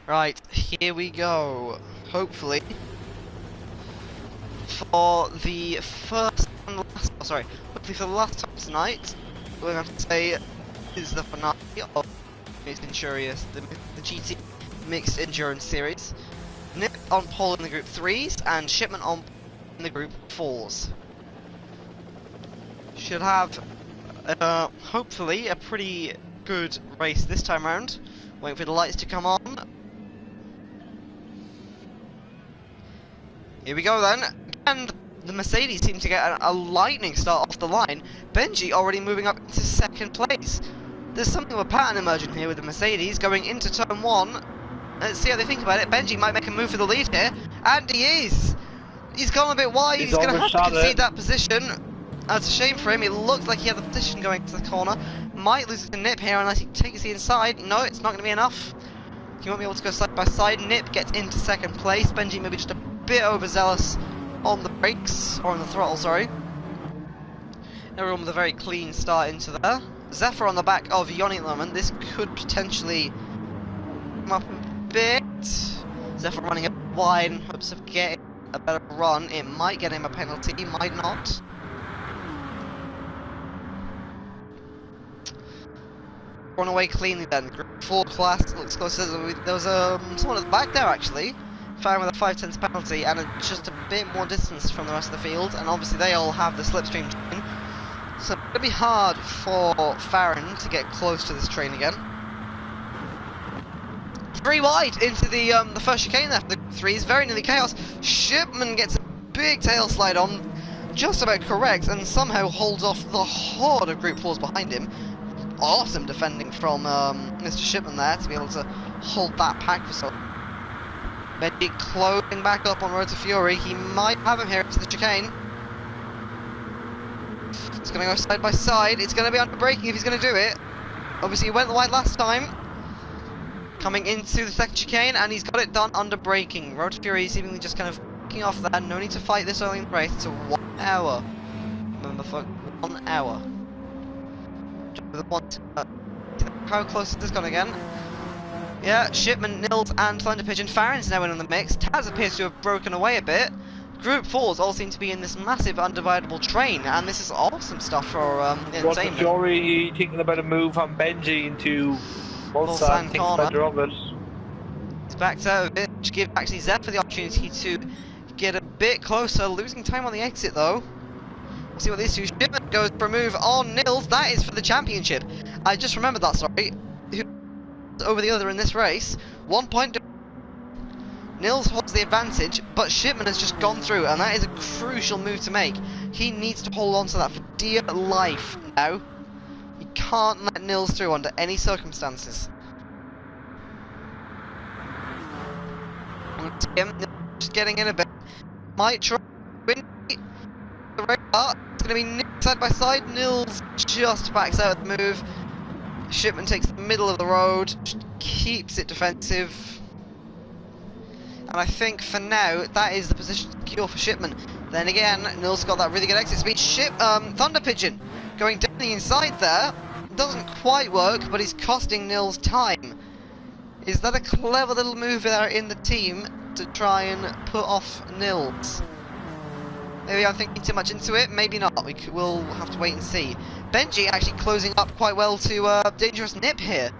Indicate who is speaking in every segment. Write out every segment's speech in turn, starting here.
Speaker 1: Right, here we go. Hopefully, for the first and last, hopefully for the last time tonight, we're going to say is the finale of the GT Mixed Endurance Series. Nip on pole in the Group 3s and Shipman on pole in the Group 4s. Should have, hopefully, a pretty good race this time around. Waiting for the lights to come on. Here we go then, and the Mercedes seem to get a lightning start off the line. Benji already moving up into second place. There's something of a pattern emerging here with the Mercedes going into turn 1. Let's see how they think about it. Benji might make a move for the lead here, and he is! He's gone a bit wide, he's going to have to concede that position. That's a shame for him, it looked like he had the position going to the corner. Might lose it to Nip here unless he takes the inside. No, it's not going to be enough. He won't be able to go side by side. Nip gets into second place. Benji maybe just a bit overzealous on the brakes, or on the throttle, sorry. Everyone with a very clean start into there. Zephyr on the back of Yoni at the moment. This could potentially come up a bit. Zephyr running a wide in hopes of getting a better run. It might get him a penalty, might not. Run away cleanly then. Group 4 class looks close. There was someone at the back there actually. Found with a 5/10 penalty and just a bit more distance from the rest of the field, and obviously they all have the slipstream train, so it's going to be hard for Farron to get close to this train again. 3 wide into the first chicane there for the 3s, very nearly chaos. Shipman gets a big tail slide on, just about correct, and somehow holds off the horde of Group 4s behind him. Awesome defending from Mr. Shipman there to be able to hold that pack for so long. Benji closing back up on Road to Fury. He might have him here into the chicane. It's going to go side by side. It's going to be under braking if he's going to do it. Obviously he went wide last time. Coming into the second chicane, and he's got it done under braking. Road to Fury seemingly just kind of kicking off there. No need to fight this early in the race. It's a 1 hour. Remember, for 1 hour. How close is this gone again? Yeah, Shipman, Nils and Thunder Pigeon. Farron's now in the mix. Taz appears to have broken away a bit. Group 4s all seem to be in this massive undividable train, and this is awesome stuff for entertainment.
Speaker 2: Fury thinking about a move on Benji into Mulsanne corner.
Speaker 1: He's backed out a bit, which gives actually Zephyr the opportunity to get a bit closer, losing time on the exit though. We'll see what these two. Shipman goes for a move on Nils. That is for the championship. I just remembered that, sorry. Over the other in this race. 1 point. Nils holds the advantage, but Shipman has just gone through, and that is a crucial move to make. He needs to hold on to that for dear life now. He can't let Nils through under any circumstances. Just getting in a bit. Might try win the radar. It's going to be Nils side by side. Nils just backs out of the move. Shipman takes the middle of the road, just keeps it defensive, and I think for now that is the position secure for Shipman. Then again, Nils got that really good exit speed. Thunder Pigeon going down the inside there, doesn't quite work, but he's costing Nils time. Is that a clever little move there in the team to try and put off Nils? Maybe I'm thinking too much into it, maybe not. We'll have to wait and see. Benji actually closing up quite well to Dangerous Nip here.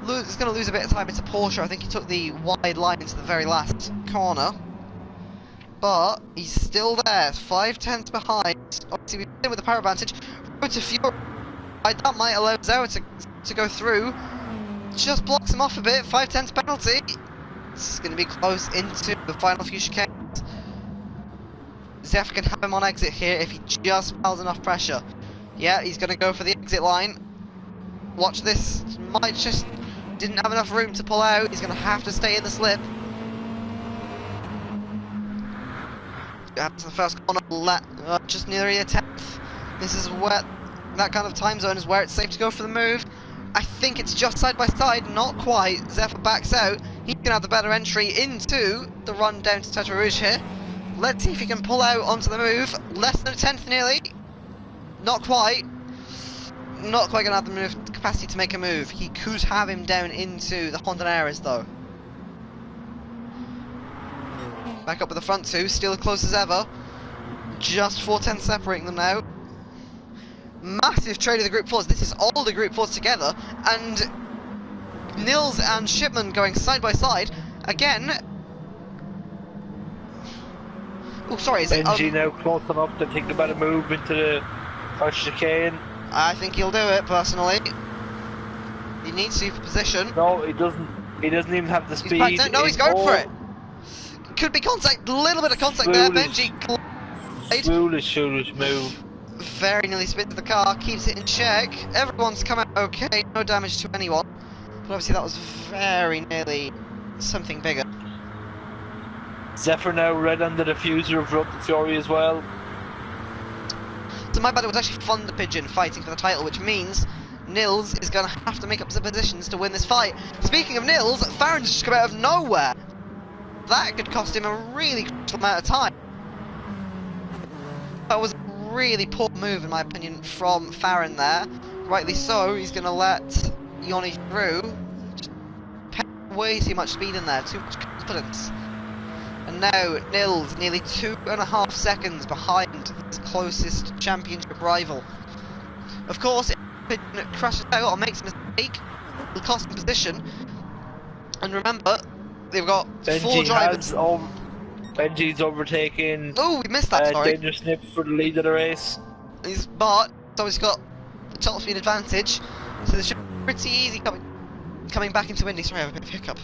Speaker 1: He's going to lose a bit of time into Porsche. I think he took the wide line into the very last corner. But he's still there, 5/10 behind. Obviously we've been with the power advantage. Road to Fury. That might allow Zoa to go through. Just blocks him off a bit, 5/10 penalty. It's going to be close into the final few chicanes. Zephyr can have him on exit here if he just piles enough pressure. Yeah, he's going to go for the exit line. Watch this. Might just didn't have enough room to pull out. He's going to have to stay in the slip. Up to the first corner, just nearly a 10th. This is where that kind of time zone is where it's safe to go for the move. I think it's just side by side, not quite. Zephyr backs out. He can have the better entry into the run down to Tetra Rouge here. Let's see if he can pull out onto the move. Less than a 10th nearly. Not quite. Not quite going to have the capacity to make a move. He could have him down into the Honda Ares though. Back up with the front two, still as close as ever. Just 4 tenths separating them now. Massive trade of the Group 4s. This is all the Group 4s together. And Nils and Shipman going side by side. Again. Oh, sorry, is it...
Speaker 2: Benji now close enough to think about a move into the first chicane.
Speaker 1: I think he'll do it, personally. He needs to for position.
Speaker 2: No, he doesn't. He doesn't even have the speed.
Speaker 1: He's back down. No, he's going for it. Could be contact. A little bit of contact there. Benji.
Speaker 2: Foolish move.
Speaker 1: Very nearly spins the car. Keeps it in check. Everyone's come out okay. No damage to anyone. But obviously that was very nearly something bigger.
Speaker 2: Zephyr now red on the diffuser of Road to Fury as well.
Speaker 1: So my bad, it was actually Thunder Pigeon fighting for the title, which means Nils is going to have to make up some positions to win this fight. Speaking of Nils, Farron's just come out of nowhere. That could cost him a really crucial amount of time. That was a really poor move, in my opinion, from Farron there. Rightly so, he's going to let Yoni through. Just way too much speed in there, too much confidence. And now Nils nearly 2.5 seconds behind his closest championship rival. Of course, if Pigeon crashes out or makes a mistake, it'll cost him position. And remember, they've got 4 drivers.
Speaker 2: Benji's overtaking.
Speaker 1: Oh, we missed that, sorry.
Speaker 2: Dangerous Nip for the lead of the race.
Speaker 1: But he's got the top speed advantage, so this should be pretty easy coming back into Indy. Sorry, I have a bit of hiccup.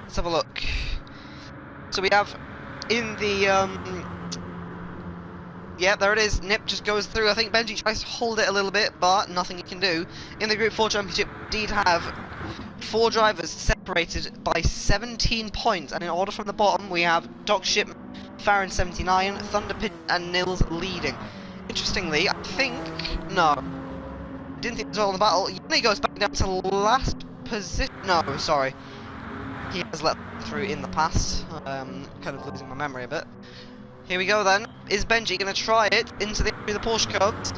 Speaker 1: Let's have a look. So we have in the yeah, there it is. Nip just goes through. I think Benji tries to hold it a little bit, but nothing he can do. In the Group 4 Championship, we did have 4 drivers separated by 17 points, and in order from the bottom, we have Doc Shipman, Farron 79, Thunder Pigeon, and Nils leading. Interestingly, I think no, didn't think it was all in the battle. Yoni goes back down to last position. No, sorry, he has let through in the past. Kind of losing my memory a bit. Here we go then. Is Benji going to try it into the Porsche codes?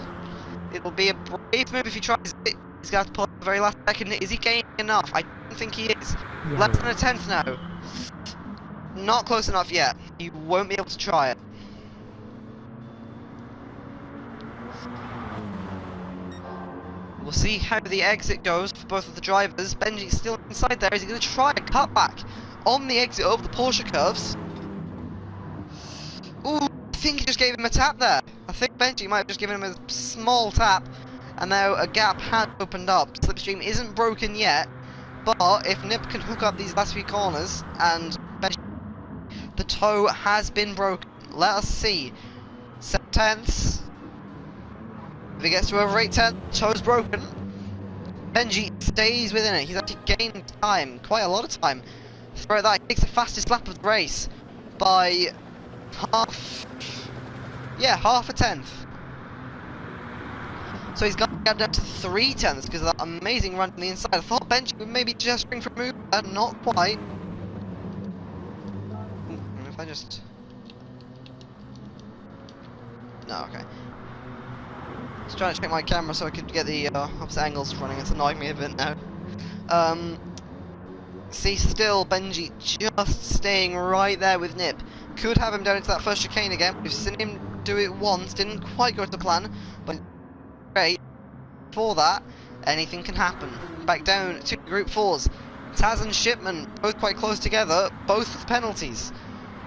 Speaker 1: It'll be a brave move if he tries it. He's going to have to pull at the very last second. Is he gaining enough? I don't think he is.
Speaker 2: No.
Speaker 1: Less than a tenth now. Not close enough yet. He won't be able to try it. We'll see how the exit goes for both of the drivers. Benji's still inside there. Is he going to try a cutback on the exit over the Porsche curves? Ooh, I think he just gave him a tap there. I think Benji might have just given him a small tap, and now a gap had opened up. Slipstream isn't broken yet, but if Nip can hook up these last few corners, and Benji, the toe has been broken. Let us see. 7 tenths. If he gets to over 8 tenths, toe's broken. Benji stays within it. He's actually gained time, quite a lot of time. Throughout that, he takes the fastest lap of the race by half a tenth. So he's got to get down to 3 tenths because of that amazing run from the inside. I thought Benji would maybe gesturing for a move, not quite. Ooh, if I just... No, okay. Just trying to check my camera so I could get the opposite angles running. It's annoying me a bit now. See, still Benji just staying right there with Nip. Could have him down into that first chicane again. We've seen him do it once, didn't quite go to plan, but great. For that, anything can happen. Back down to Group 4s. Taz and Shipman, both quite close together, both with penalties.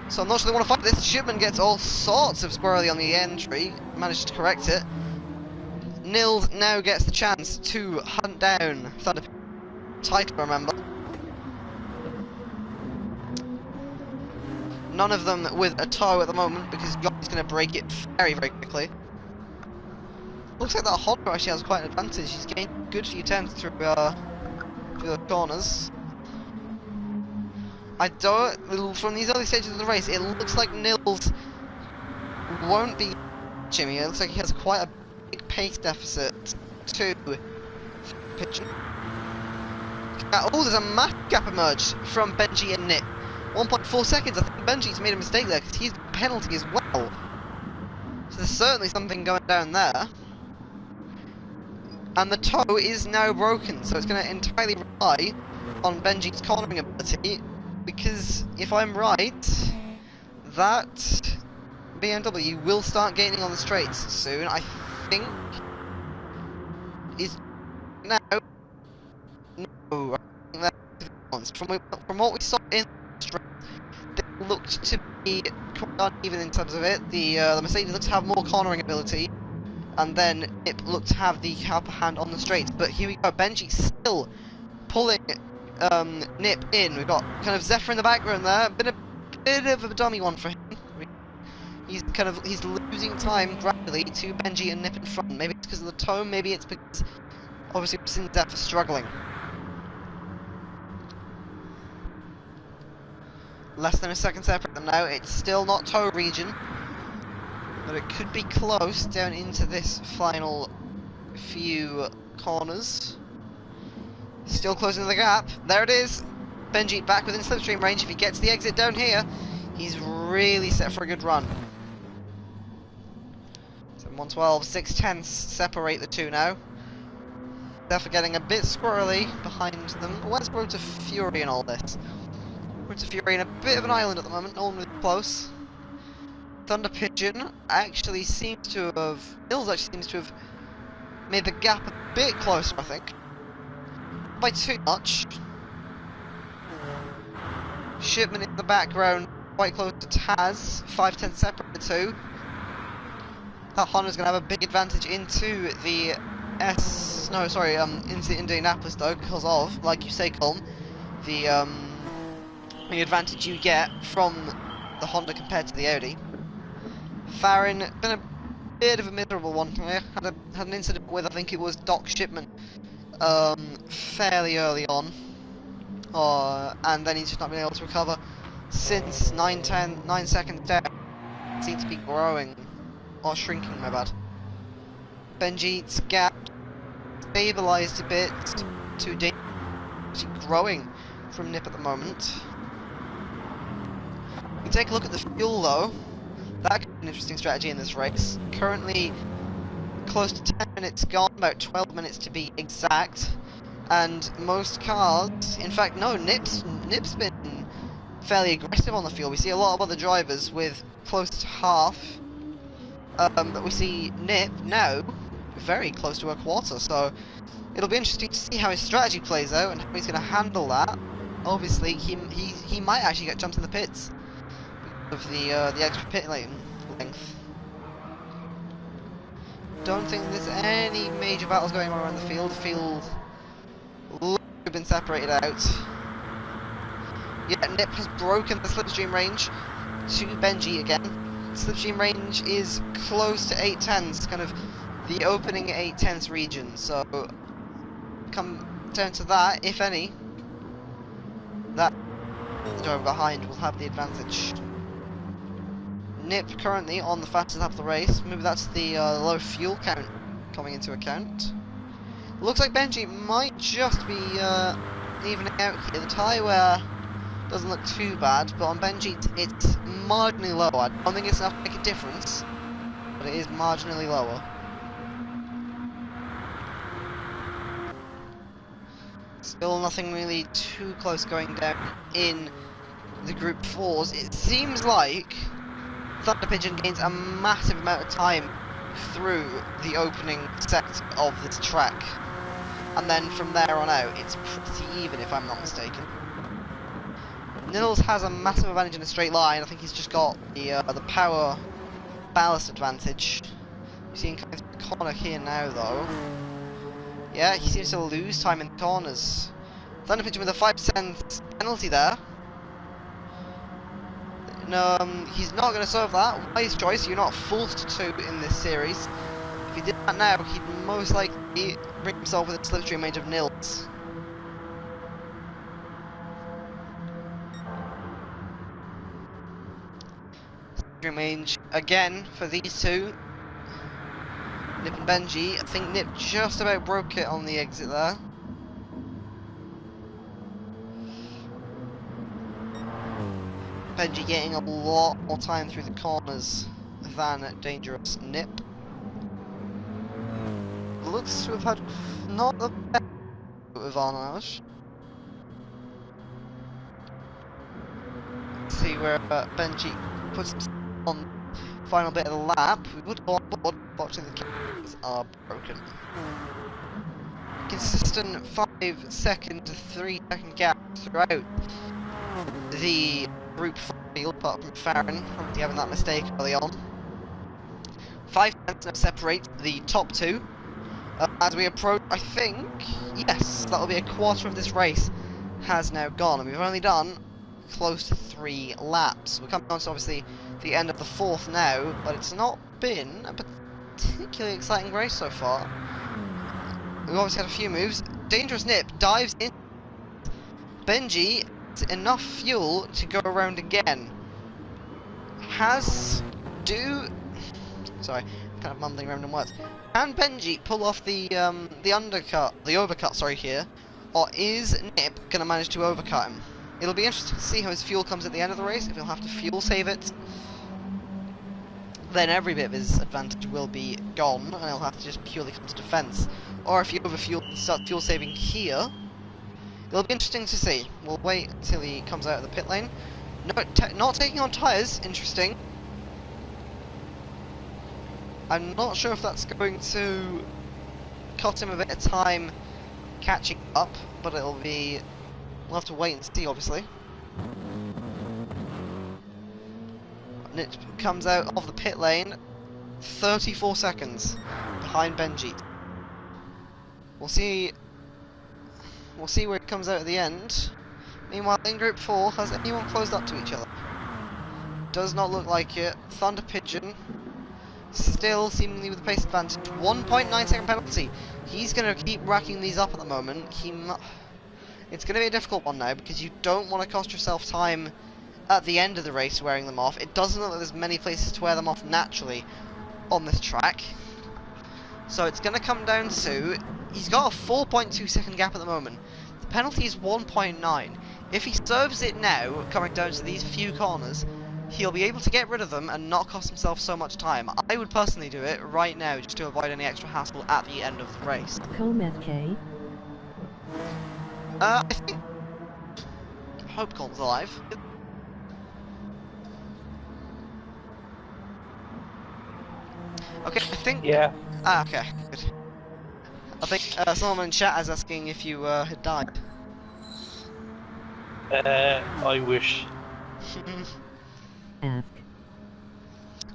Speaker 1: So I'm not sure they want to fight this. Shipman gets all sorts of squirrely on the entry, managed to correct it. Nils now gets the chance to hunt down Thunder title, remember. None of them with a toe at the moment because Johnny's going to break it very, very quickly. Looks like that Honda actually has quite an advantage. He's gained a good few tenths through the corners. I don't... From these early stages of the race, it looks like Nils won't be Jimmy. It looks like he has quite a big pace deficit to Pigeon. Oh, there's a massive gap emerged from Benji and Nick. 1.4 seconds. I think Benji's made a mistake there because he's got a penalty as well. So there's certainly something going down there. And the toe is now broken, so it's going to entirely rely on Benji's cornering ability, because if I'm right, that BMW will start gaining on the straights soon. I think is now. No, I think that's from what we saw in the straight, they looked to be quite uneven in terms of it. The Mercedes looked to have more cornering ability, and then Nip looked to have the upper hand on the straights. But here we go, Benji still pulling Nip in. We've got kind of Zephyr in the background there. Been a bit of a dummy one for him. He's losing time gradually to Benji and Nip in front. Maybe it's because of the tone, maybe it's because obviously we've seen Zephyr struggling. Less than a second separate them now. It's still not toe region, but it could be close down into this final few corners. Still closing the gap. There it is. Benji back within slipstream range. If he gets the exit down here, he's really set for a good run. So 112, 6/10 separate the two now. Therefore getting a bit squirrely behind them. Where's Road to Fury in all this? Road to Fury in a bit of an island at the moment, no one really close. Thunder Pigeon actually seems to have... Nils actually seems to have made the gap a bit closer, I think. By too much. Shipman in the background, quite close to Taz. 5/10 separate the two. That Honda's going to have a big advantage into the into the Indianapolis though, because of, like you say, Colm, the advantage you get from the Honda compared to the Audi. Farron, been a bit of a miserable one here. Had an incident with, I think it was Doc Shipman, fairly early on, and then he's just not been able to recover since 9 seconds down. Seems to be growing, or shrinking, my bad. Benji's gap stabilised a bit to actually growing from Nip at the moment. We take a look at the fuel though. That could be an interesting strategy in this race. Currently close to 10 minutes gone, about 12 minutes to be exact. And most cars, in fact no, Nip's been fairly aggressive on the fuel. We see a lot of other drivers with close to half. But we see Nip now very close to a quarter, so it'll be interesting to see how his strategy plays out and how he's going to handle that. Obviously, he might actually get jumped in the pits because of the extra pit lane length. Don't think there's any major battles going on around the field. The field looks to have been separated out. Yeah, Nip has broken the slipstream range to Benji again. Slipstream range is close to 8/10s, kind of the opening 8/10s region, so come down to that, if any, that the driver behind will have the advantage. Nip currently on the fastest lap of the race. Maybe that's the low fuel count coming into account. Looks like Benji might just be evening out here. The tyre wear doesn't look too bad, but on Benji it's marginally lower. I don't think it's enough to make a difference, but it is marginally lower. Still nothing really too close going down in the Group 4s. It seems like Thunder Pigeon gains a massive amount of time through the opening set of this track. And then from there on out, it's pretty even if I'm not mistaken. Nils has a massive advantage in a straight line. I think he's just got the power ballast advantage. You're seeing kind of the corner here now though. Yeah, he seems to lose time in the corners. Thunder Pigeon with a 5% penalty there. No, he's not going to serve that. Wise choice, you're not forced to in this series. If he did that now, he'd most likely bring himself within slipstream range of Nils. Slipstream range again for these two. Nip and Benji. I think Nip just about broke it on the exit there. Benji getting a lot more time through the corners than dangerous Nip. looks to have had not the best with Arnage. See where Benji puts himself on the final bit of the lap. We would go on board, watching the cameras are broken. Consistent 5-second to 3-second gap throughout the group field, apart from Farron, obviously having that mistake early on. 5 seconds now separate the top two. As we approach, I think, yes, that'll be a quarter of this race has now gone, and we've only done close to 3 laps. We're coming on to obviously the end of the 4th now, but it's not been a particularly exciting race so far. We've obviously had a few moves. Dangerous Nip dives in. Benji has enough fuel to go around again. Sorry, kind of mumbling random words. Can Benji pull off the overcut, sorry, here, or is Nip gonna manage to overcut him? It'll be interesting to see how his fuel comes at the end of the race. If he'll have to fuel save it, then every bit of his advantage will be gone, and he'll have to just purely come to defense. Or if he overfuel and starts fuel saving here, it'll be interesting to see. We'll wait until he comes out of the pit lane. No, not taking on tyres, interesting. I'm not sure if that's going to cut him a bit of time catching up, but it'll be... we'll have to wait and see, obviously. And it comes out of the pit lane 34 seconds behind Benji. We'll see where it comes out at the end. Meanwhile, in Group 4, has anyone closed up to each other? Does not look like it. Thunder Pigeon still seemingly with the pace advantage. 1.9 second penalty. He's going to keep racking these up at the moment. It's going to be a difficult one now, because you don't want to cost yourself time at the end of the race wearing them off. It doesn't look like there's many places to wear them off naturally on this track. So it's going to come down to... he's got a 4.2 second gap at the moment. The penalty is 1.9. If he serves it now, coming down to these few corners, he'll be able to get rid of them and not cost himself so much time. I would personally do it right now just to avoid any extra hassle at the end of the race.
Speaker 3: ColmMD.
Speaker 1: I think... I hope Colm's alive. Okay, I think...
Speaker 2: Yeah.
Speaker 1: Ah, okay, good. I think someone in chat is asking if you had died.
Speaker 2: I wish.
Speaker 3: Ask.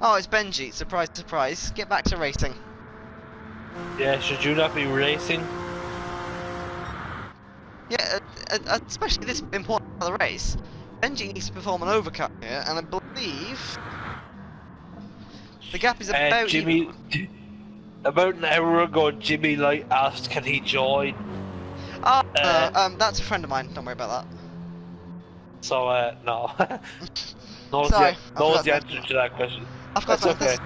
Speaker 1: Oh, it's Benji. Surprise, surprise. Get back to racing.
Speaker 2: Yeah, should you not be racing?
Speaker 1: Yeah, especially this important part of the race. Benji needs to perform an overcut here, and I believe the gap is about
Speaker 2: Jimmy, about an hour ago, Jimmy asked, can he join?
Speaker 1: Oh, that's a friend of mine. Don't worry about that.
Speaker 2: So, no.
Speaker 1: Sorry,
Speaker 2: knows the answer to that question.
Speaker 1: I've got
Speaker 2: That's okay.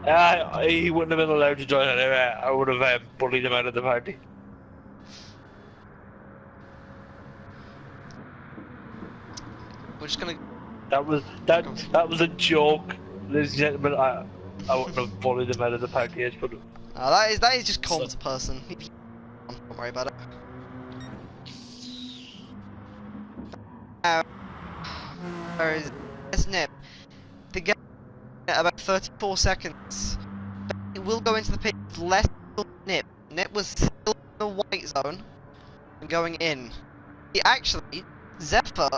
Speaker 1: Yeah.
Speaker 2: He wouldn't have been allowed to join anyway. I would have bullied him out of the party.
Speaker 1: We're just gonna...
Speaker 2: That was a joke, ladies and gentlemen. I wouldn't have bullied him out of the party. But
Speaker 1: that is just Colm's person. Don't worry about it. Now, there is Nip. The gap at about 34 seconds. It will go into the pit with less Nip. Nip was still in the white zone and going in. Actually, Zephyr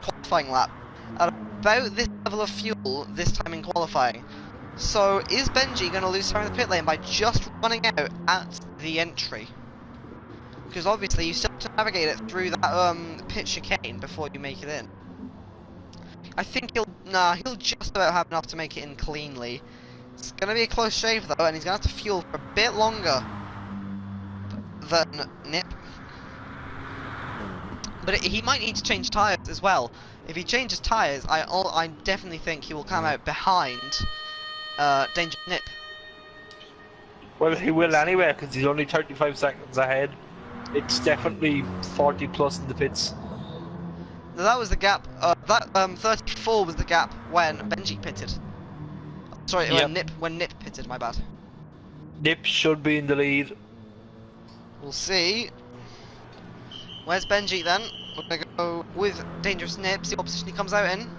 Speaker 1: qualifying lap at about this level of fuel this time in qualifying. So is Benji going to lose time in the pit lane by just running out at the entry? Because obviously you still have to navigate it through that pit chicane before you make it in. I think he'll just about have enough to make it in cleanly. It's going to be a close shave though, and he's going to have to fuel for a bit longer than Nip. But he might need to change tyres as well. If he changes tyres, I definitely think he will come out behind Danger Nip.
Speaker 2: well, he will anyway, because he's only 35 seconds ahead. It's definitely 40 plus in the pits.
Speaker 1: Now that was the gap. That 34 was the gap when Benji pitted. Sorry,
Speaker 2: Yep.
Speaker 1: when Nip pitted. My bad.
Speaker 2: Nip should be in the lead.
Speaker 1: We'll see. Where's Benji then? We're gonna go with Dangerous Nip, see what position he comes out in.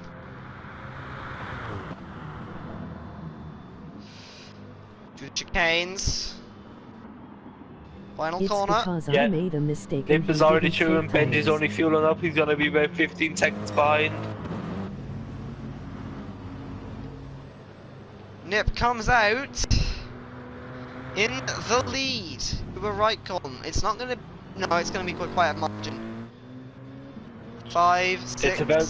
Speaker 1: Do the chicanes. Final
Speaker 3: It's
Speaker 1: corner.
Speaker 3: because
Speaker 2: Yeah.
Speaker 3: I made a mistake.
Speaker 2: Nip
Speaker 3: and
Speaker 2: is
Speaker 3: he
Speaker 2: already
Speaker 3: didn't
Speaker 2: through and
Speaker 3: take
Speaker 2: Benji's
Speaker 3: tires.
Speaker 2: only fueling up. He's gonna be about 15 seconds behind.
Speaker 1: Nip comes out in the lead. You were right, Colm. It's not gonna. No, it's gonna be quite quiet margin. 5, 6.
Speaker 2: It's about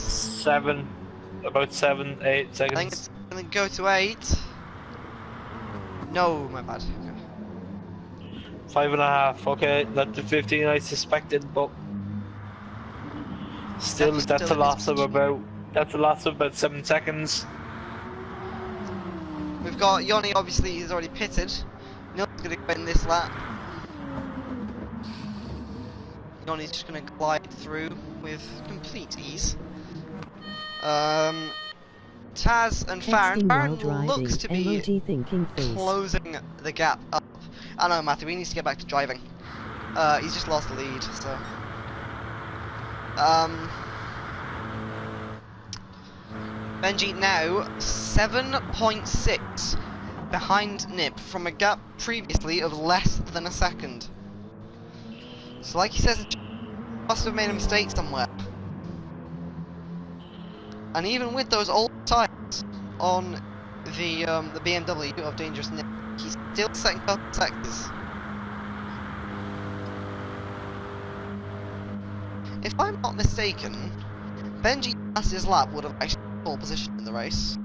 Speaker 2: 7, 8
Speaker 1: I
Speaker 2: seconds.
Speaker 1: think it's gonna go to 8. No, my bad. Okay.
Speaker 2: 5.5. Okay, not the 15 I suspected, but still,
Speaker 1: That's
Speaker 2: that's a
Speaker 1: still in his
Speaker 2: loss of about. That's a loss of about 7 seconds.
Speaker 1: We've got Yoni, obviously, he's already pitted. Nil's gonna go in this lap. Yoni's just gonna glide through with complete ease. Taz and Farron.
Speaker 3: Texting while
Speaker 1: Farron
Speaker 3: driving,
Speaker 1: looks to be
Speaker 3: emoji thinking face.
Speaker 1: closing the gap up. I know, Matthew, he needs to get back to driving. He's just lost the lead, so. Benji now 7.6 behind Nip from a gap previously of less than a second. So like he says, must have made a mistake somewhere. And even with those old tires on the BMW of Dangerous Nip, he's still setting up sectors. If I'm not mistaken, Benji last his lap would have actually pole position in the race.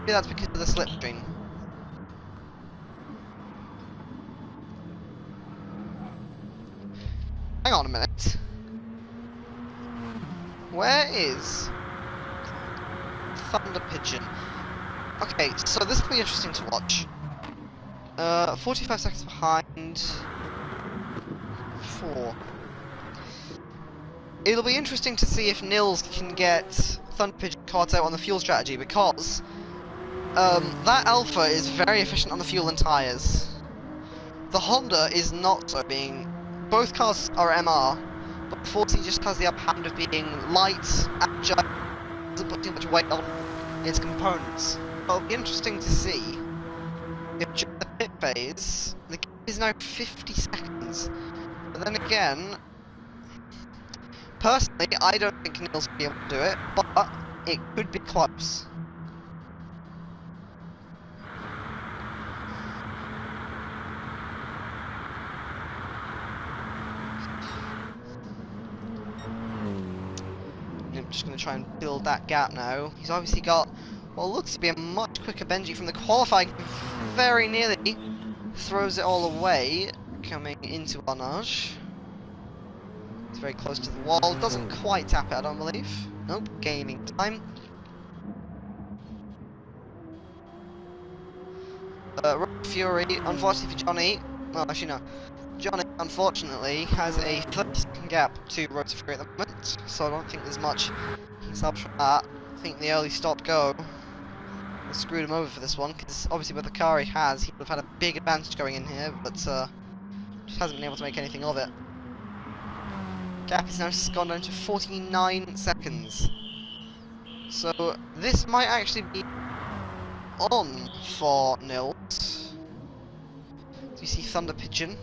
Speaker 1: Maybe that's because of the slipstream. Hang on a minute. Where is Thunder Pigeon? Okay, so this will be interesting to watch. 45 seconds behind. 4. It'll be interesting to see if Nils can get Thunder Pigeon caught out on the fuel strategy, because that Alpha is very efficient on the fuel and tyres. The Honda is not so, being... Both cars are MR, but 40 just has the upper hand of being light, agile, doesn't put too much weight on its components. It'll be interesting to see if during the pit phase, the gap is now 50 seconds. But then again, personally, I don't think Nils will be able to do it, but it could be close. I'm just going to try and build that gap now. He's obviously got what looks to be a much quicker Benji from the qualifying. Very nearly throws it all away, coming into Arnage. It's very close to the wall. Doesn't quite tap it, I don't believe. Nope, gaining time. Road Fury, unfortunately for Johnny. Well, actually no. Johnny, unfortunately, has a 30-second gap to Road Fury at the moment, so I don't think there's much he can salvage from that. I think the early stop-go screwed him over for this one, because obviously with the car he has, he would have had a big advantage going in here, but just hasn't been able to make anything of it. Gap is now gone down to 49 seconds. So this might actually be on for Nils. Do you see Thunder Pigeon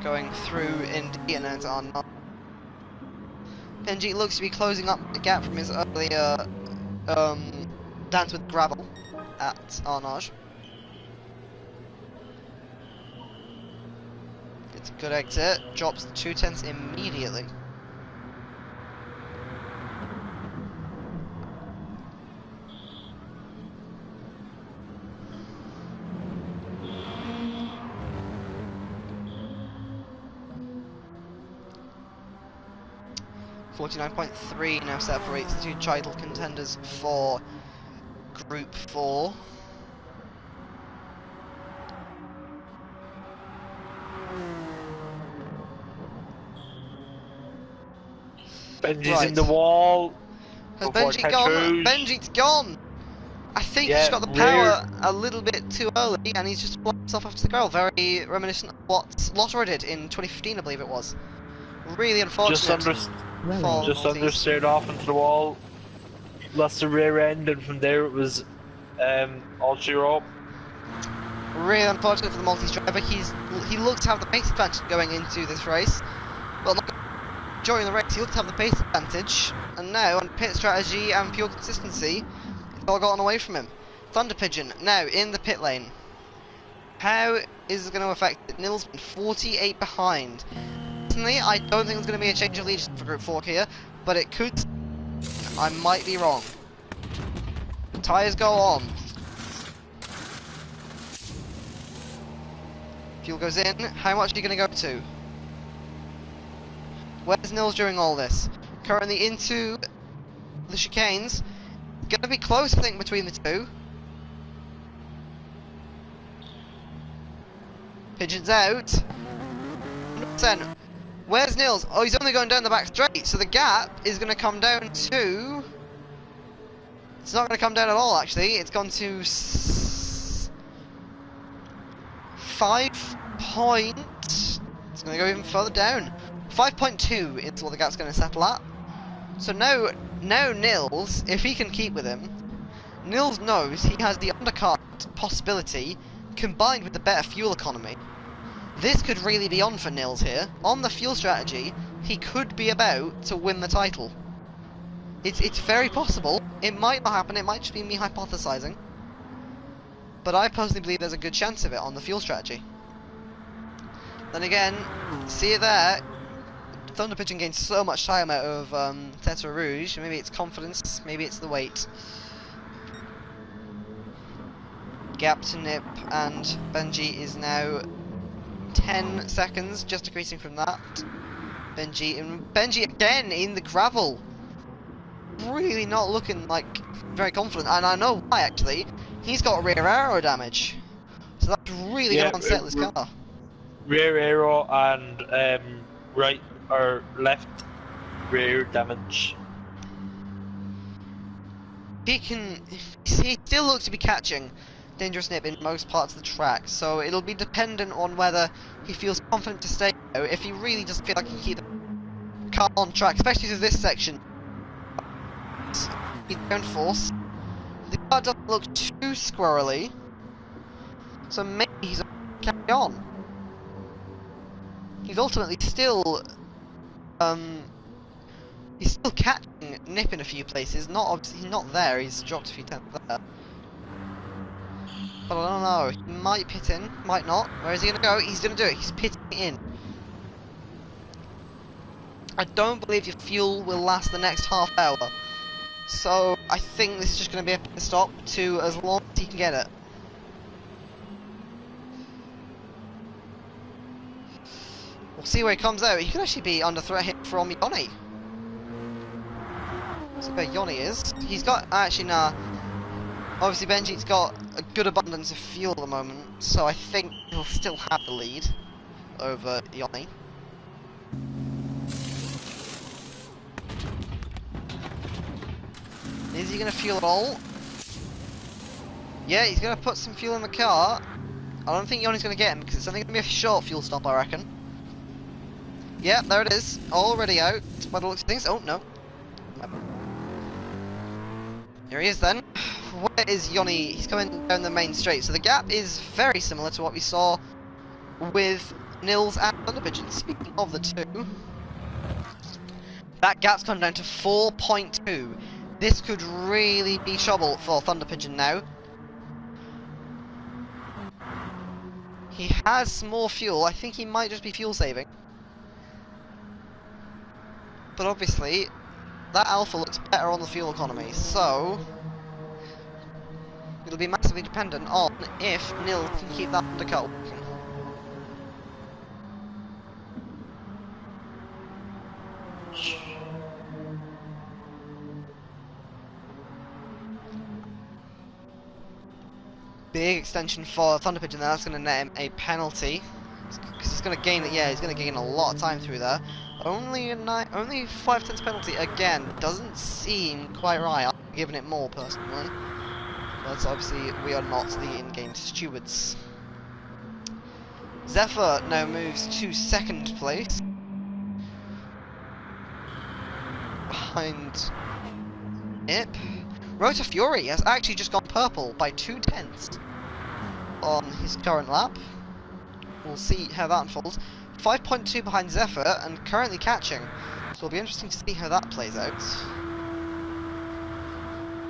Speaker 1: going through Indy and into Arnage? Benji looks to be closing up the gap from his earlier dance with gravel at Arnage. It's a good exit, drops 2/10 immediately. .3 now separates the two title contenders for Group 4.
Speaker 2: Benji's
Speaker 1: Right.
Speaker 2: in the wall.
Speaker 1: Has
Speaker 2: Before
Speaker 1: Benji gone?
Speaker 2: Tetruge.
Speaker 1: Benji's gone! I think
Speaker 2: Yeah,
Speaker 1: he's got the power a little bit too early, and he's just blocked himself after the girl. Very reminiscent of what Lotterer did in 2015, I believe it was. Really unfortunate for
Speaker 2: just
Speaker 1: Maltese.
Speaker 2: understeered off into the wall, lost the rear end, and from there it was all sheer up.
Speaker 1: Really unfortunate for the Maltese driver. He looked to have the pace advantage going into this race. Well, not during the race, he looked to have the pace advantage, and now on pit strategy and pure consistency, it's all gotten away from him. Thunder Pigeon now in the pit lane. How is it going to affect it? Nils been 48 behind. Personally, I don't think there's going to be a change of leadership for Group 4 here, but it could. I might be wrong. Tyres go on. Fuel goes in. How much are you going to go to? Where's Nils during all this? Currently into the chicanes. Going to be close, I think, between the two. Pigeon's out. 100%. Where's Nils? Oh, he's only going down the back straight, so the gap is going to come down to... It's not going to come down at all, actually. It's gone to 5 point... It's going to go even further down. 5.2 is what the gap's going to settle at. So now Nils, if he can keep with him, Nils knows he has the undercut possibility combined with the better fuel economy. This could really be on for Nils here. On the fuel strategy, he could be about to win the title. It's very possible. It might not happen, it might just be me hypothesizing. But I personally believe there's a good chance of it on the fuel strategy. Then again, see it there. Thunder Pigeon gains so much time out of Tetra Rouge. Maybe it's confidence, maybe it's the weight. Gap to Nip and Benji is now 10 seconds, just decreasing from that. Benji again in the gravel. Really not looking like very confident, and I know why actually. He's got rear aero damage, so that's really going to unsettle his car.
Speaker 2: Rear aero and right or left rear damage.
Speaker 1: He still looks to be catching Dangerous Nip in most parts of the track, so it'll be dependent on whether he feels confident to stay out. If he really doesn't feel like he can keep the car on track, especially through this section, he's downforce. The car doesn't look too squirrely, so maybe he's carry on. He's ultimately still he's still catching Nip in a few places. He's not there. He's dropped a few tenths there. But I don't know. He might pit in, might not. Where is he going to go? He's going to do it. He's pitting in. I don't believe your fuel will last the next half hour. So I think this is just going to be a pit stop to as long as he can get it. We'll see where he comes out. He could actually be under threat hit from Yoni. See where Yoni is. He's got, actually nah. Obviously Benji's got a good abundance of fuel at the moment, so I think he'll still have the lead over Yoni. Is he going to fuel at all? Yeah, he's going to put some fuel in the car. I don't think Yoni's going to get him, because it's only going to be a short fuel stop, I reckon. Yeah, there it is. Already out, by the looks of things. Oh, no. Here he is then. Where is Yoni? He's coming down the main straight. So the gap is very similar to what we saw with Nils and Thunder Pigeon. Speaking of the two, that gap's come down to 4.2. This could really be trouble for Thunder Pigeon now. He has more fuel. I think he might just be fuel saving. But obviously, that Alpha looks better on the fuel economy, so it'll be massively dependent on if Nils can keep that undercut working. Big extension for Thunder Pigeon there. That's going to net him a penalty, because he's going to gain it. Yeah, he's going to gain a lot of time through there. Only 5/10 penalty again. Doesn't seem quite right. I'm giving it more personally. But obviously we are not the in-game stewards. Zephyr now moves to second place, behind Nip. Rota Fury has actually just gone purple by 2/10 on his current lap. We'll see how that unfolds. 5.2 behind Zephyr and currently catching, so it'll be interesting to see how that plays out.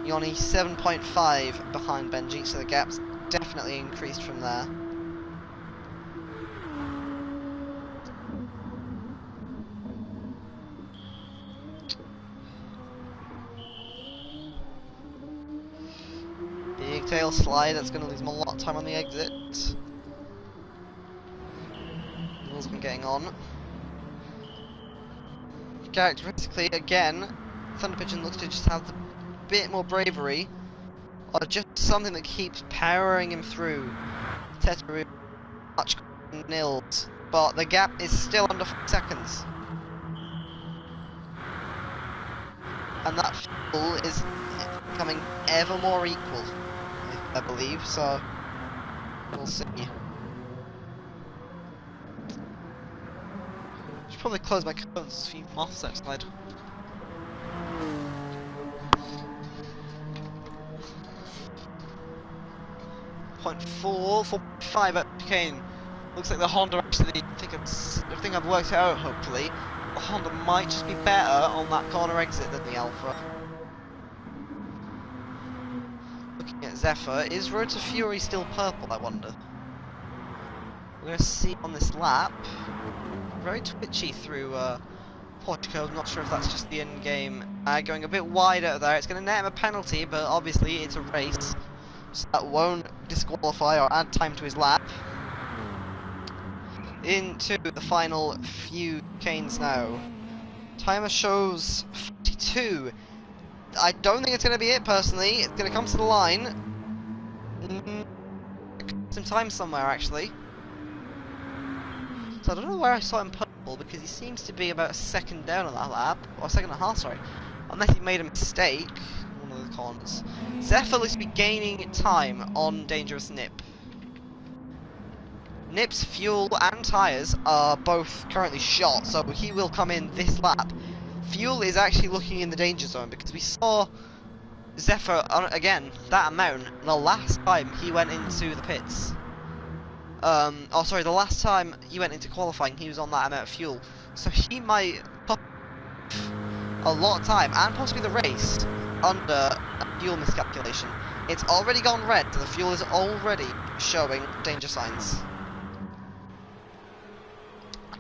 Speaker 1: Yoni 7.5 behind Benji, so the gap's definitely increased from there. Big tail slide, that's going to lose him a lot of time on the exit. Will's been getting on. Characteristically, again, Thunder Pigeon looks to just have the bit more bravery, or just something that keeps powering him through. Teteru, much nils, but the gap is still under 4 seconds. And that fuel is becoming ever more equal, I believe, so we'll see. Should probably close my curtains for you moths outside. .4, 4.5 at Kane. Looks like the Honda actually, I think I've worked it out hopefully. The Honda might just be better on that corner exit than the Alpha. Looking at Zephyr, is Rota Fury still purple, I wonder? We're going to see on this lap. Very twitchy through Portico, I'm not sure if that's just the end game. Going a bit wide out there, it's going to net him a penalty, but obviously it's a race. So that won't disqualify or add time to his lap. Into the final few canes now. Timer shows 42. I don't think it's going to be it personally. It's going to come to the line. Some time somewhere actually. So I don't know where I saw him purple because he seems to be about a second down on that lap. Or a second and a half, sorry. Unless he made a mistake. One of the corners. Zephyr looks to be gaining time on Dangerous Nip. Nip's fuel and tyres are both currently shot, so he will come in this lap. Fuel is actually looking in the danger zone because we saw Zephyr, again, that amount, the last time he went into the pits. Oh sorry, the last time he went into qualifying he was on that amount of fuel. So he might put a lot of time, and possibly the race, under a fuel miscalculation. It's already gone red, so the fuel is already showing danger signs.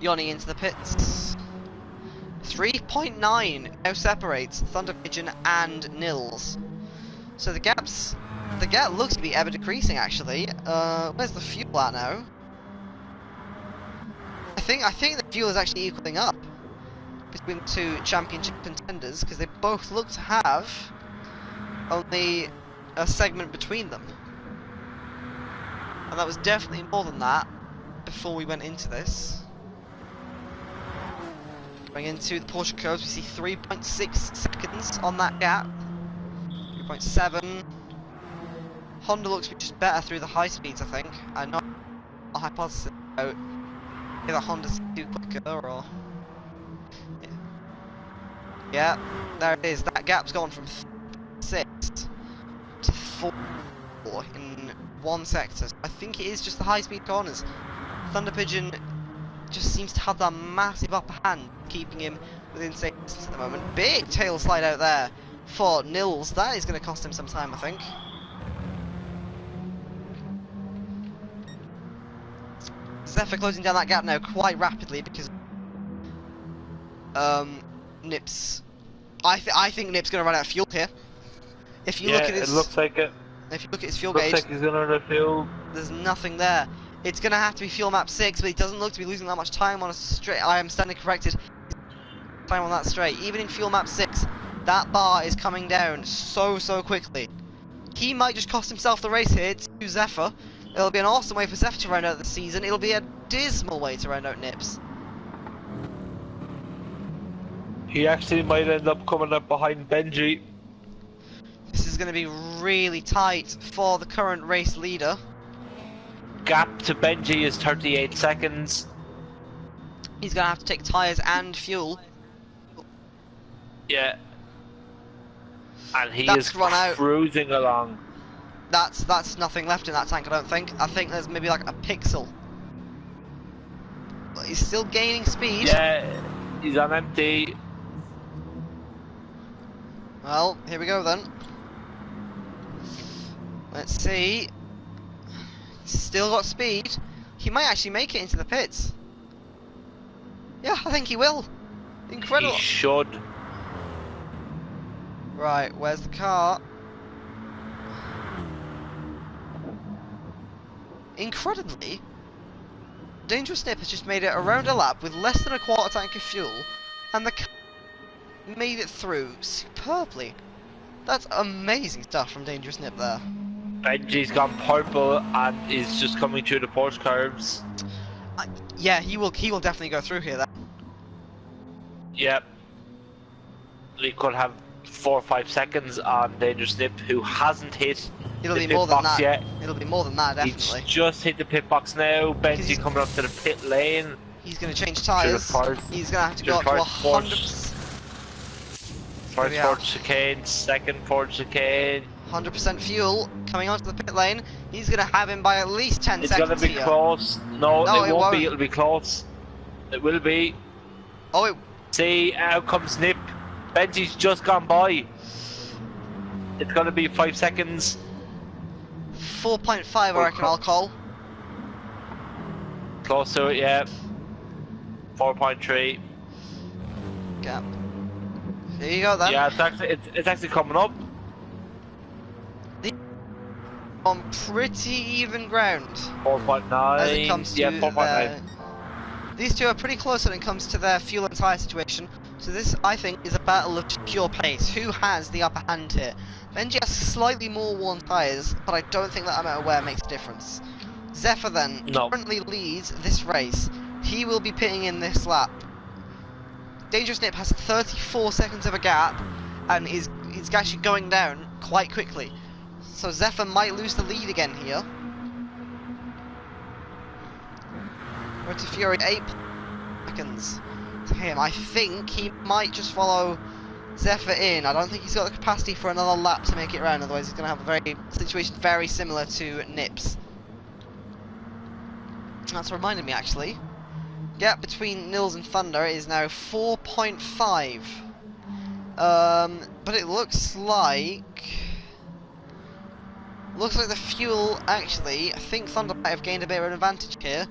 Speaker 1: Yoni into the pits. 3.9 now separates Thunder Pigeon and Nils. So the gap looks to be ever decreasing actually. Where's the fuel at now? I think the fuel is actually equaling up between the two championship contenders because they both look to have only a segment between them. And that was definitely more than that before we went into this. Going into the Porsche curves, we see 3.6 seconds on that gap. 3.7. Honda looks to be just better through the high speeds, I think. I'm not a hypothesis about whether Honda's too quicker or. Yeah, there it is. That gap's gone from 6 to 4 in one sector. So I think it is just the high speed corners. Thunder Pigeon just seems to have that massive upper hand, keeping him within safe distance at the moment. Big tail slide out there for Nils. That is going to cost him some time, I think. Zephyr closing down that gap now quite rapidly because Nip's. I think Nip's going to run out of fuel here. If you look at his,
Speaker 2: it looks like it.
Speaker 1: If you look at his fuel
Speaker 2: looks
Speaker 1: gauge,
Speaker 2: like he's going to run out of fuel.
Speaker 1: There's nothing there. It's going to have to be fuel map 6, but he doesn't look to be losing that much time on a straight. I am standing corrected. Time on that straight. Even in fuel map 6, that bar is coming down so quickly. He might just cost himself the race here to Zephyr. It'll be an awesome way for Zephyr to round out the season. It'll be a dismal way to round out Nips.
Speaker 2: He actually might end up coming up behind Benji.
Speaker 1: This is going to be really tight for the current race leader.
Speaker 2: Gap to Benji is 38 seconds.
Speaker 1: He's going to have to take tyres and fuel.
Speaker 2: Yeah. And he
Speaker 1: That's
Speaker 2: is
Speaker 1: run out.
Speaker 2: cruising along.
Speaker 1: That's nothing left in that tank, I don't think. I think there's maybe like a pixel. But he's still gaining speed.
Speaker 2: Yeah, he's on empty.
Speaker 1: Well, here we go then. Let's see. Still got speed. He might actually make it into the pits. Yeah, I think he will. Incredible.
Speaker 2: He should.
Speaker 1: Right, where's the car? Incredibly, Dangerous Nip has just made it around a lap with less than a quarter tank of fuel, and the car made it through superbly. That's amazing stuff from Dangerous Nip there.
Speaker 2: Benji's gone purple and is just coming through the Porsche curves.
Speaker 1: Yeah, he will definitely go through here then.
Speaker 2: Yep. We could have 4 or 5 seconds on Dangerous Nip, who hasn't hit
Speaker 1: It'll
Speaker 2: the
Speaker 1: be more
Speaker 2: pit
Speaker 1: than
Speaker 2: box
Speaker 1: that.
Speaker 2: yet.
Speaker 1: It'll be more than that, definitely.
Speaker 2: He's just hit the pit box now. Benji coming up to the pit lane.
Speaker 1: He's going to change tyres. He's going to have to go up to 100%.
Speaker 2: First Ford chicane, second Ford chicane.
Speaker 1: 100% fuel coming onto the pit lane. He's going to have him by at least 10
Speaker 2: It's
Speaker 1: seconds
Speaker 2: going to be
Speaker 1: here.
Speaker 2: close. No,
Speaker 1: No,
Speaker 2: it won't be. It'll be close. It will be.
Speaker 1: Oh,
Speaker 2: See, out comes Nip. Benji's just gone by. It's going to be 5 seconds.
Speaker 1: 4.5 I reckon I'll call.
Speaker 2: Close to it, yeah. 4.3.
Speaker 1: Gap. There you go then.
Speaker 2: Yeah, it's actually coming up.
Speaker 1: On pretty even ground.
Speaker 2: 4.9.
Speaker 1: As it comes to
Speaker 2: yeah, 4.9.
Speaker 1: These two are pretty close when it comes to their fuel and tyre situation. So this, I think, is a battle of pure pace. Who has the upper hand here? Benji has slightly more worn tyres, but I don't think that amount of wear makes a difference. Zephyr then currently leads this race. He will be pitting in this lap. Dangerous Nip has 34 seconds of a gap, and is actually going down quite quickly. So Zephyr might lose the lead again here. Road to Fury, 8 seconds to him. I think he might just follow Zephyr in. I don't think he's got the capacity for another lap to make it around, otherwise he's going to have a situation very similar to Nip's. That's reminded me actually. Gap between Nils and Thunder is now 4.5. But it looks like the fuel actually, I think Thunder might have gained a bit of an advantage here.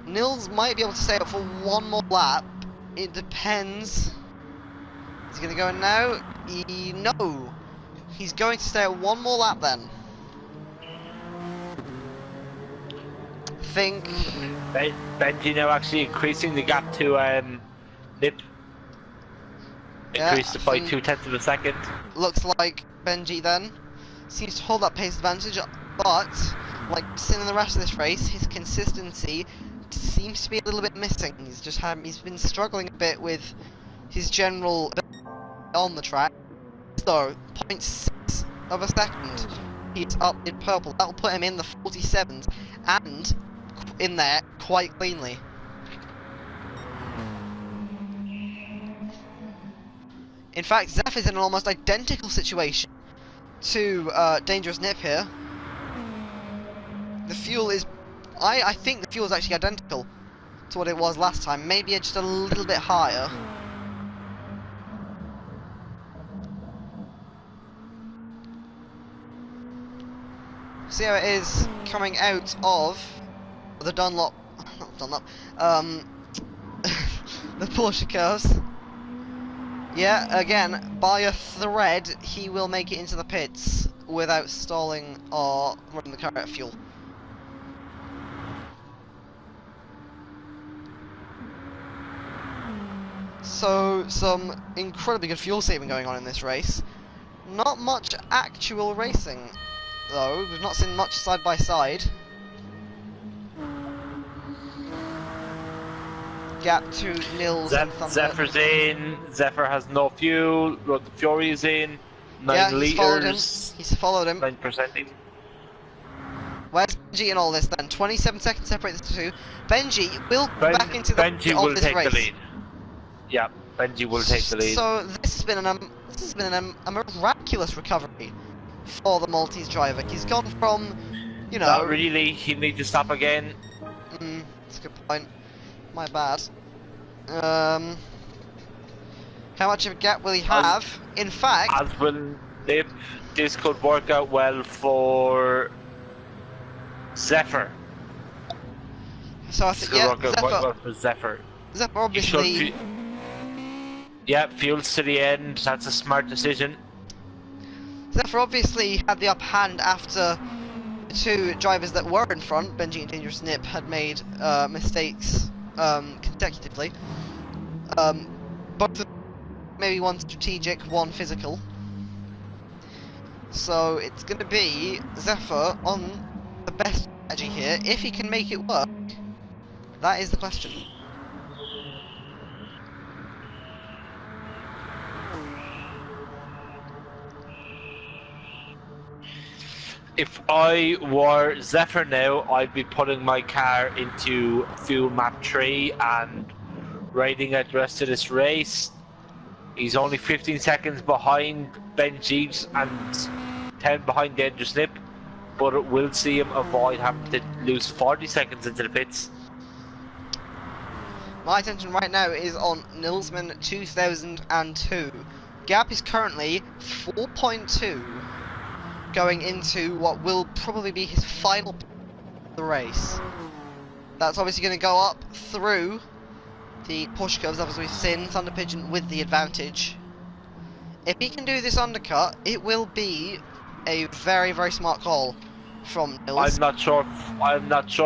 Speaker 1: Nils might be able to stay up for one more lap. It depends. Is he going to go in now? No. He's going to stay at one more lap then. I think
Speaker 2: Benji now actually increasing the gap to Nip. Increased it by 0.2 of a second.
Speaker 1: Looks like Benji then seems to hold that pace advantage, but like seen in the rest of this race, his consistency seems to be a little bit missing. He's been struggling a bit with his general on the track. So 0.6 of a second, he's up in purple. That will put him in the 47s and in there quite cleanly. In fact, Zeph is in an almost identical situation to Dangerous Nip here. The fuel is... I think the fuel is actually identical to what it was last time. Maybe just a little bit higher. See how it is coming out of the Dunlop... not Dunlop. the Porsche curves. Yeah, again, by a thread, he will make it into the pits without stalling or running the car out of fuel. So, some incredibly good fuel saving going on in this race. Not much actual racing, though. We've not seen much side by side. Gap to Nils and Thunder.
Speaker 2: Zephyr's in. Zephyr has no fuel. Road to Fury is in. 9
Speaker 1: Yeah, he's followed him.
Speaker 2: litres.
Speaker 1: He's followed him.
Speaker 2: 9%.
Speaker 1: Where's Benji in all this then? 27 seconds separate the two. Benji will go back into the
Speaker 2: Benji
Speaker 1: lead
Speaker 2: will
Speaker 1: of this
Speaker 2: take
Speaker 1: race.
Speaker 2: the lead. Yeah, Benji will take the lead.
Speaker 1: So this has been a miraculous recovery for the Maltese driver. He's gone from, you know.
Speaker 2: Not really. He needs to stop again.
Speaker 1: That's a good point. My bad. How much of a gap will he have? In fact,
Speaker 2: As will Nip, this could work out well for Zephyr.
Speaker 1: so I
Speaker 2: This
Speaker 1: think
Speaker 2: could
Speaker 1: yeah,
Speaker 2: work out quite well for Zephyr.
Speaker 1: Zephyr
Speaker 2: He should
Speaker 1: obviously.
Speaker 2: Yeah, fuels to the end. That's a smart decision.
Speaker 1: Zephyr obviously had the upper hand after the two drivers that were in front, Benji and Dangerous Nip, had made mistakes consecutively. Both of them, maybe one strategic, one physical. So it's going to be Zephyr on the best strategy here. If he can make it work, that is the question.
Speaker 2: If I were Zephyr now, I'd be putting my car into fuel map 3 and riding out the rest of this race. He's only 15 seconds behind Benji and 10 behind Dangerous Nip, but it will see him avoid having to lose 40 seconds into the pits.
Speaker 1: My attention right now is on Nilsman 2002. Gap is currently 4.2 going into what will probably be his final the race. That's obviously going to go up through the push curves as we've seen, Thunder Pigeon with the advantage. If he can do this undercut, it will be a very, very smart call from Nils.
Speaker 2: I'm not sure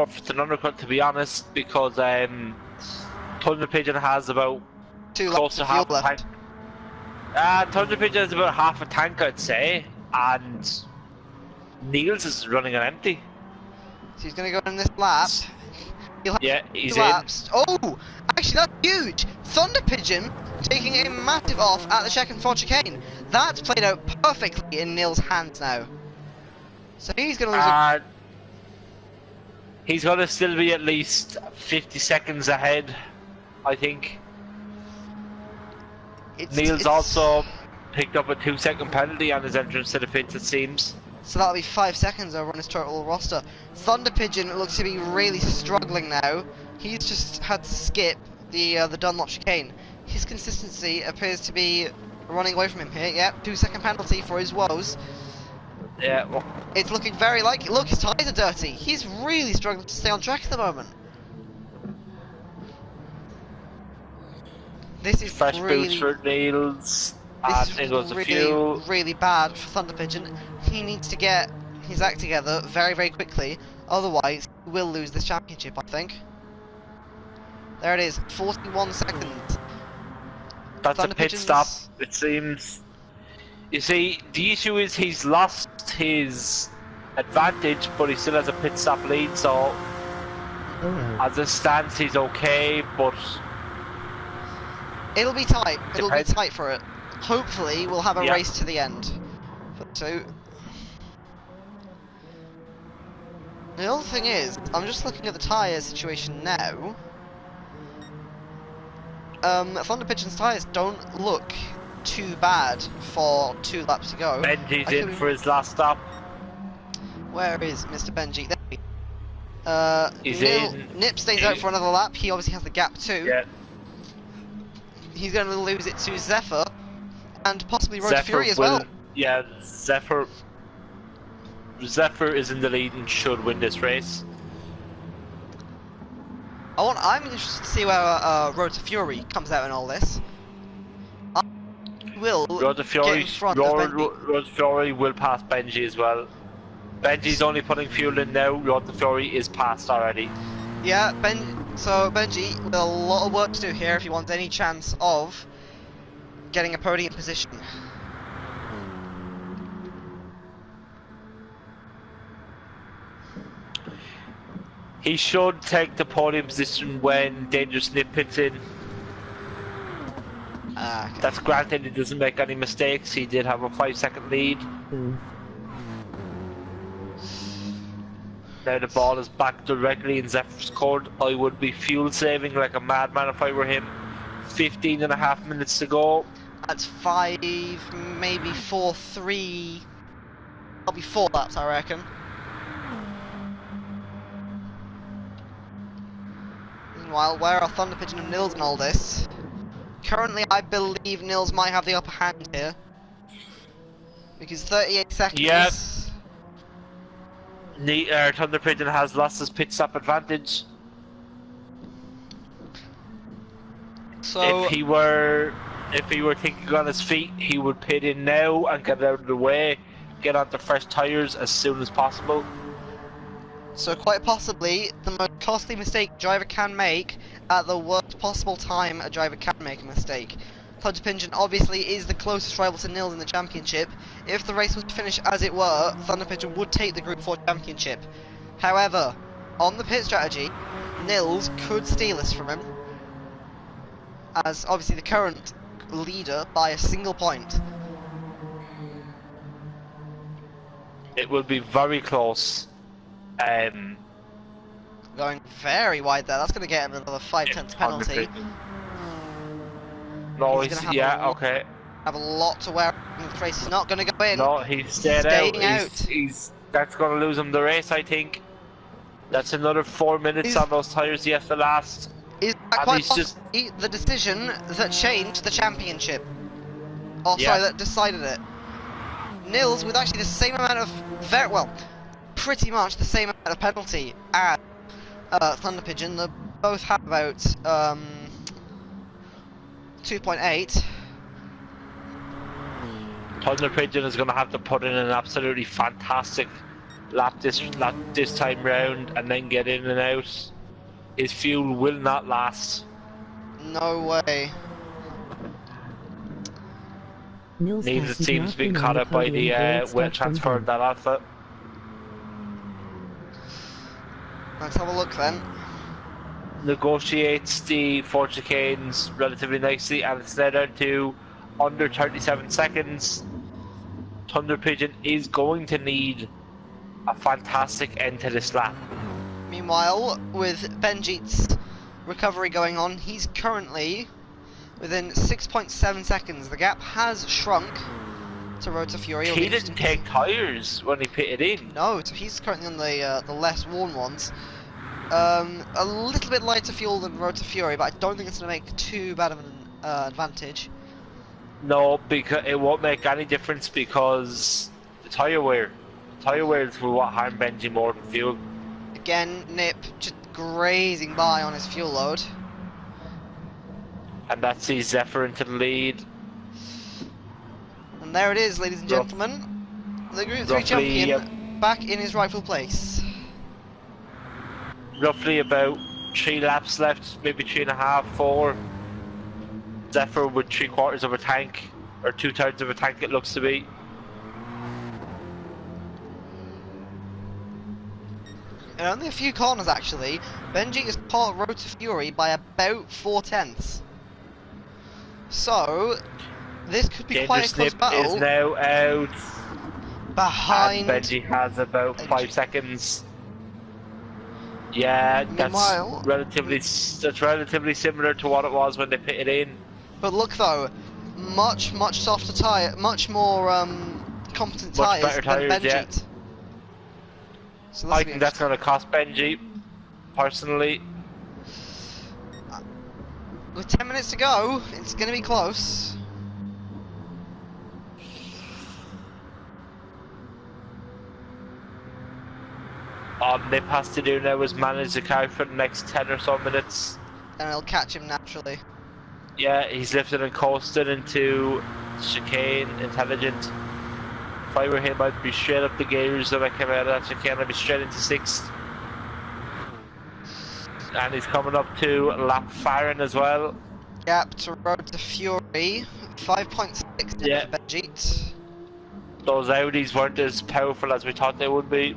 Speaker 2: if it's an undercut, to be honest, because Thunder Pigeon has about
Speaker 1: Two
Speaker 2: close
Speaker 1: laps
Speaker 2: to
Speaker 1: of fuel
Speaker 2: half a
Speaker 1: left.
Speaker 2: tank. Thunder Pigeon is about half a tank, I'd say, and Niels is running on empty.
Speaker 1: So he's going to go in this lap. He'll have
Speaker 2: Yeah, he's
Speaker 1: two
Speaker 2: in.
Speaker 1: laps. Oh, actually that's huge. Thunder Pigeon taking a massive off at the check and for chicane. That's played out perfectly in Neil's hands now. So he's going to lose
Speaker 2: He's going to still be at least 50 seconds ahead, I think. Niels also picked up a 2-second penalty on his entrance to the pits, it seems.
Speaker 1: So that'll be 5 seconds over on his total roster. Thunder Pigeon looks to be really struggling now. He's just had to skip the Dunlop chicane. His consistency appears to be running away from him here. Yep, 2-second penalty for his woes.
Speaker 2: Yeah, well,
Speaker 1: It's looking very likely. Look, his tyres are dirty. He's really struggling to stay on track at the moment. This is
Speaker 2: fresh
Speaker 1: really,
Speaker 2: boots for Niels.
Speaker 1: this
Speaker 2: And it goes
Speaker 1: is
Speaker 2: to
Speaker 1: really,
Speaker 2: fuel.
Speaker 1: really bad for Thunder Pigeon. He needs to get his act together very, very quickly. Otherwise, he will lose this championship, I think. There it is, 41 seconds.
Speaker 2: That's
Speaker 1: Thunder
Speaker 2: a pit
Speaker 1: Pigeon's-
Speaker 2: stop, it seems. You see, the issue is he's lost his advantage, but he still has a pit stop lead, so as it stands, he's okay, but
Speaker 1: It'll be tight. It'll be
Speaker 2: Depends.
Speaker 1: tight for it. Hopefully, we'll have a
Speaker 2: Yeah.
Speaker 1: race to the end. For two. The other thing is, I'm just looking at the tyre situation now. Thunder Pigeon's tyres don't look too bad for 2 laps to go.
Speaker 2: Benji's
Speaker 1: I
Speaker 2: in
Speaker 1: could-
Speaker 2: for his last stop.
Speaker 1: Where is Mr. Benji? There he
Speaker 2: He's
Speaker 1: Nil-
Speaker 2: in.
Speaker 1: Nip stays out for another lap. He obviously has the gap too.
Speaker 2: Yeah,
Speaker 1: He's going to lose it to Zephyr and possibly Road to
Speaker 2: Zephyr
Speaker 1: Fury as
Speaker 2: will.
Speaker 1: well.
Speaker 2: Yeah, Zephyr is in the lead and should win this race.
Speaker 1: I'm interested to see where Road to Fury comes out in all this. I will
Speaker 2: Road to
Speaker 1: get
Speaker 2: Fury,
Speaker 1: in front of Benji.
Speaker 2: Road to Fury will pass Benji as well. Benji's only putting fuel in now. Road to Fury is passed already.
Speaker 1: Yeah, so Benji with a lot of work to do here if he wants any chance of getting a podium position.
Speaker 2: He should take the podium position when Dangerous Nip pits in.
Speaker 1: Okay.
Speaker 2: That's granted, he doesn't make any mistakes. He did have a 5-second lead. Now the ball is back directly in Zephyr's court. I would be fuel saving like a madman if I were him. 15.5 minutes to go.
Speaker 1: That's 5, maybe 4, 3. I'll be 4 laps, I reckon. Meanwhile, where are Thunder Pigeon and Nils in all this? Currently, I believe Nils might have the upper hand here. Because 38 seconds.
Speaker 2: Yep. Thunder Pigeon has lost his pit stop advantage.
Speaker 1: So
Speaker 2: if he were thinking on his feet, he would pit in now and get out of the way, get onto fresh tires as soon as possible.
Speaker 1: So quite possibly the most costly mistake a driver can make at the worst possible time a driver can make a mistake. Thunder Pigeon obviously is the closest rival to Nils in the championship. If the race was to finish as it were, Thunder Pigeon would take the Group 4 championship. However, on the pit strategy, Nils could steal this from him, as obviously the current leader by a single point.
Speaker 2: It will be very close.
Speaker 1: Going very wide there, that's going to get him another 5/10 penalty.
Speaker 2: No,
Speaker 1: He's gonna
Speaker 2: okay.
Speaker 1: Have a lot to wear. The race is not going to go in.
Speaker 2: No, he's stayed
Speaker 1: staying
Speaker 2: out. That's going to lose him the race, I think. That's another 4 minutes on those tires he has to last.
Speaker 1: Is that quite possibly the decision that changed the championship? Oh, sorry, that decided it. Nils with actually the same amount of, pretty much the same amount of penalty as Thunder Pigeon. They both have about 2.8.
Speaker 2: Thunder Pigeon is going to have to put in an absolutely fantastic lap this time round and then get in and out. His fuel will not last.
Speaker 1: No way.
Speaker 2: Neither team's been caught up by the weight transfer of that outfit.
Speaker 1: Let's have a look then.
Speaker 2: Negotiates the 4 chicanes relatively nicely, and it's now down to under 37 seconds. Thunder Pigeon is going to need a fantastic end to this lap.
Speaker 1: Meanwhile, with Benjit's recovery going on, he's currently within 6.7 seconds. The gap has shrunk to Road to Fury.
Speaker 2: He didn't take tyres when he pitted in.
Speaker 1: No, so he's currently on the less worn ones. A little bit lighter fuel than Road to Fury, but I don't think it's going to make too bad of an advantage.
Speaker 2: No, because it won't make any difference because the tyre wear. Tyre wear is what harmed Benji more than fuel.
Speaker 1: Again, Nip just grazing by on his fuel load.
Speaker 2: And that sees Zephyr into the lead.
Speaker 1: And there it is, ladies and gentlemen. The Group 3 champion back in his rightful place.
Speaker 2: Roughly about 3 laps left, maybe 3.5, 4. Zephyr with 3/4 of a tank, or 2/3 of a tank it looks to be.
Speaker 1: And only a few corners actually. Benji has caught Road to Fury by about 4/10. So this could be quite a close battle.
Speaker 2: Is now out.
Speaker 1: Behind.
Speaker 2: And Benji has about 5 seconds. Yeah, that's relatively similar to what it was when they pitted in.
Speaker 1: But look though, much softer tyre, much more competent tyres than Benji. Yeah. So I
Speaker 2: think that's going to cost Benji, personally.
Speaker 1: With 10 minutes to go, it's going to be close.
Speaker 2: All Nip has to do now is manage the car for the next 10 or so minutes.
Speaker 1: And it'll catch him naturally.
Speaker 2: Yeah, he's lifted and coasted into chicane, intelligent. If I were him, I'd be straight up the gears that I came out of that chicane. I'd be straight into 6th. And he's coming up to lap Farron as well.
Speaker 1: Gap to Road to Fury, 5.6
Speaker 2: yeah.
Speaker 1: Benji.
Speaker 2: Those Audis weren't as powerful as we thought they would be.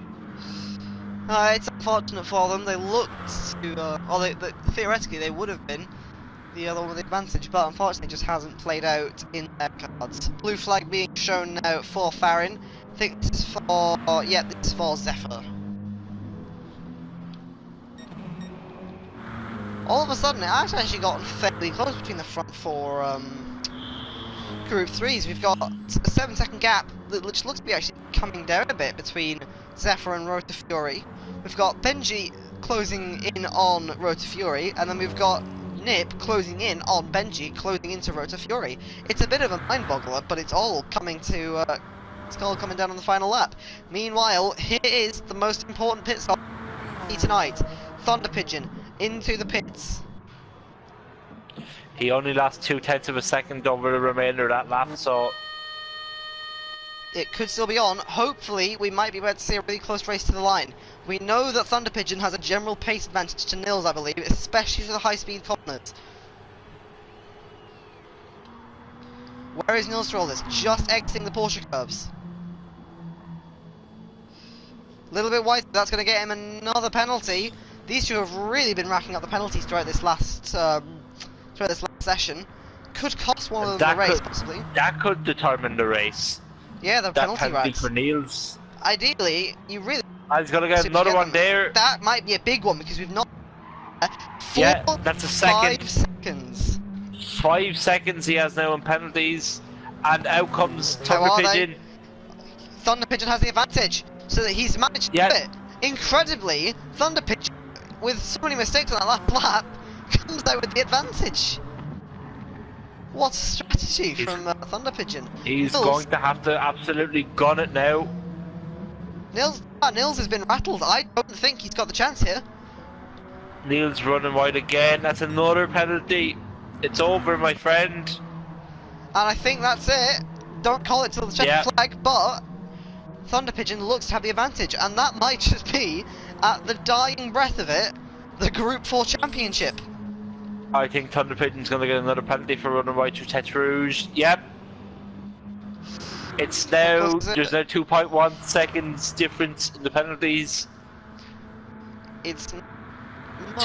Speaker 1: It's unfortunate for them. They looked to, theoretically they would have been, the other one with the advantage, but unfortunately just hasn't played out in their cards. Blue flag being shown now for Farron. I think this is for, yeah, this is for Zephyr. All of a sudden, it has actually gotten fairly close between the front four Group 3s. We've got a 7-second gap, which looks to be actually coming down a bit between Zephyr and Rota Fury. We've got Benji closing in on Rota Fury, and then we've got Nip closing in on Benji, closing into Rota Fury. It's a bit of a mind boggler, but it's all coming to, it's all coming down on the final lap. Meanwhile, here is the most important pit stop tonight. Thunder Pigeon into the pits.
Speaker 2: He only lost 0.2 of a second over the remainder of that lap, so
Speaker 1: it could still be on. Hopefully, we might be able to see a really close race to the line. We know that Thunder Pigeon has a general pace advantage to Nils, I believe, especially for the high-speed corners. Where is Nils through all this? Just exiting the Porsche curves. A little bit wide, that's going to get him another penalty. These two have really been racking up the penalties throughout this last session. Could cost one of them the race, possibly.
Speaker 2: That could determine the race.
Speaker 1: Yeah, the penalty rights.
Speaker 2: For Nils.
Speaker 1: Ideally, you really.
Speaker 2: I was gonna get another one there.
Speaker 1: That might be a big one because we've not.
Speaker 2: Yeah, that's a second.
Speaker 1: 5 seconds.
Speaker 2: 5 seconds he has now in penalties, and out comes Thunder Pigeon.
Speaker 1: Thunder Pigeon has the advantage, so that he's managed to do it. Incredibly, Thunder Pigeon, with so many mistakes on that last lap, comes out with the advantage. What a strategy from Thunder Pigeon.
Speaker 2: He's going to have to absolutely gun it now.
Speaker 1: Nils has been rattled. I don't think he's got the chance here.
Speaker 2: Nils running wide again. That's another penalty. It's over, my friend.
Speaker 1: And I think that's it. Don't call it till the check flag, but Thunder Pigeon looks to have the advantage, and that might just be, at the dying breath of it, the Group 4 championship.
Speaker 2: I think Thunder Pigeon's going to get another penalty for running wide through Tete Rouge. Yep. It's now, there's now 2.1 seconds difference in the penalties.
Speaker 1: It's not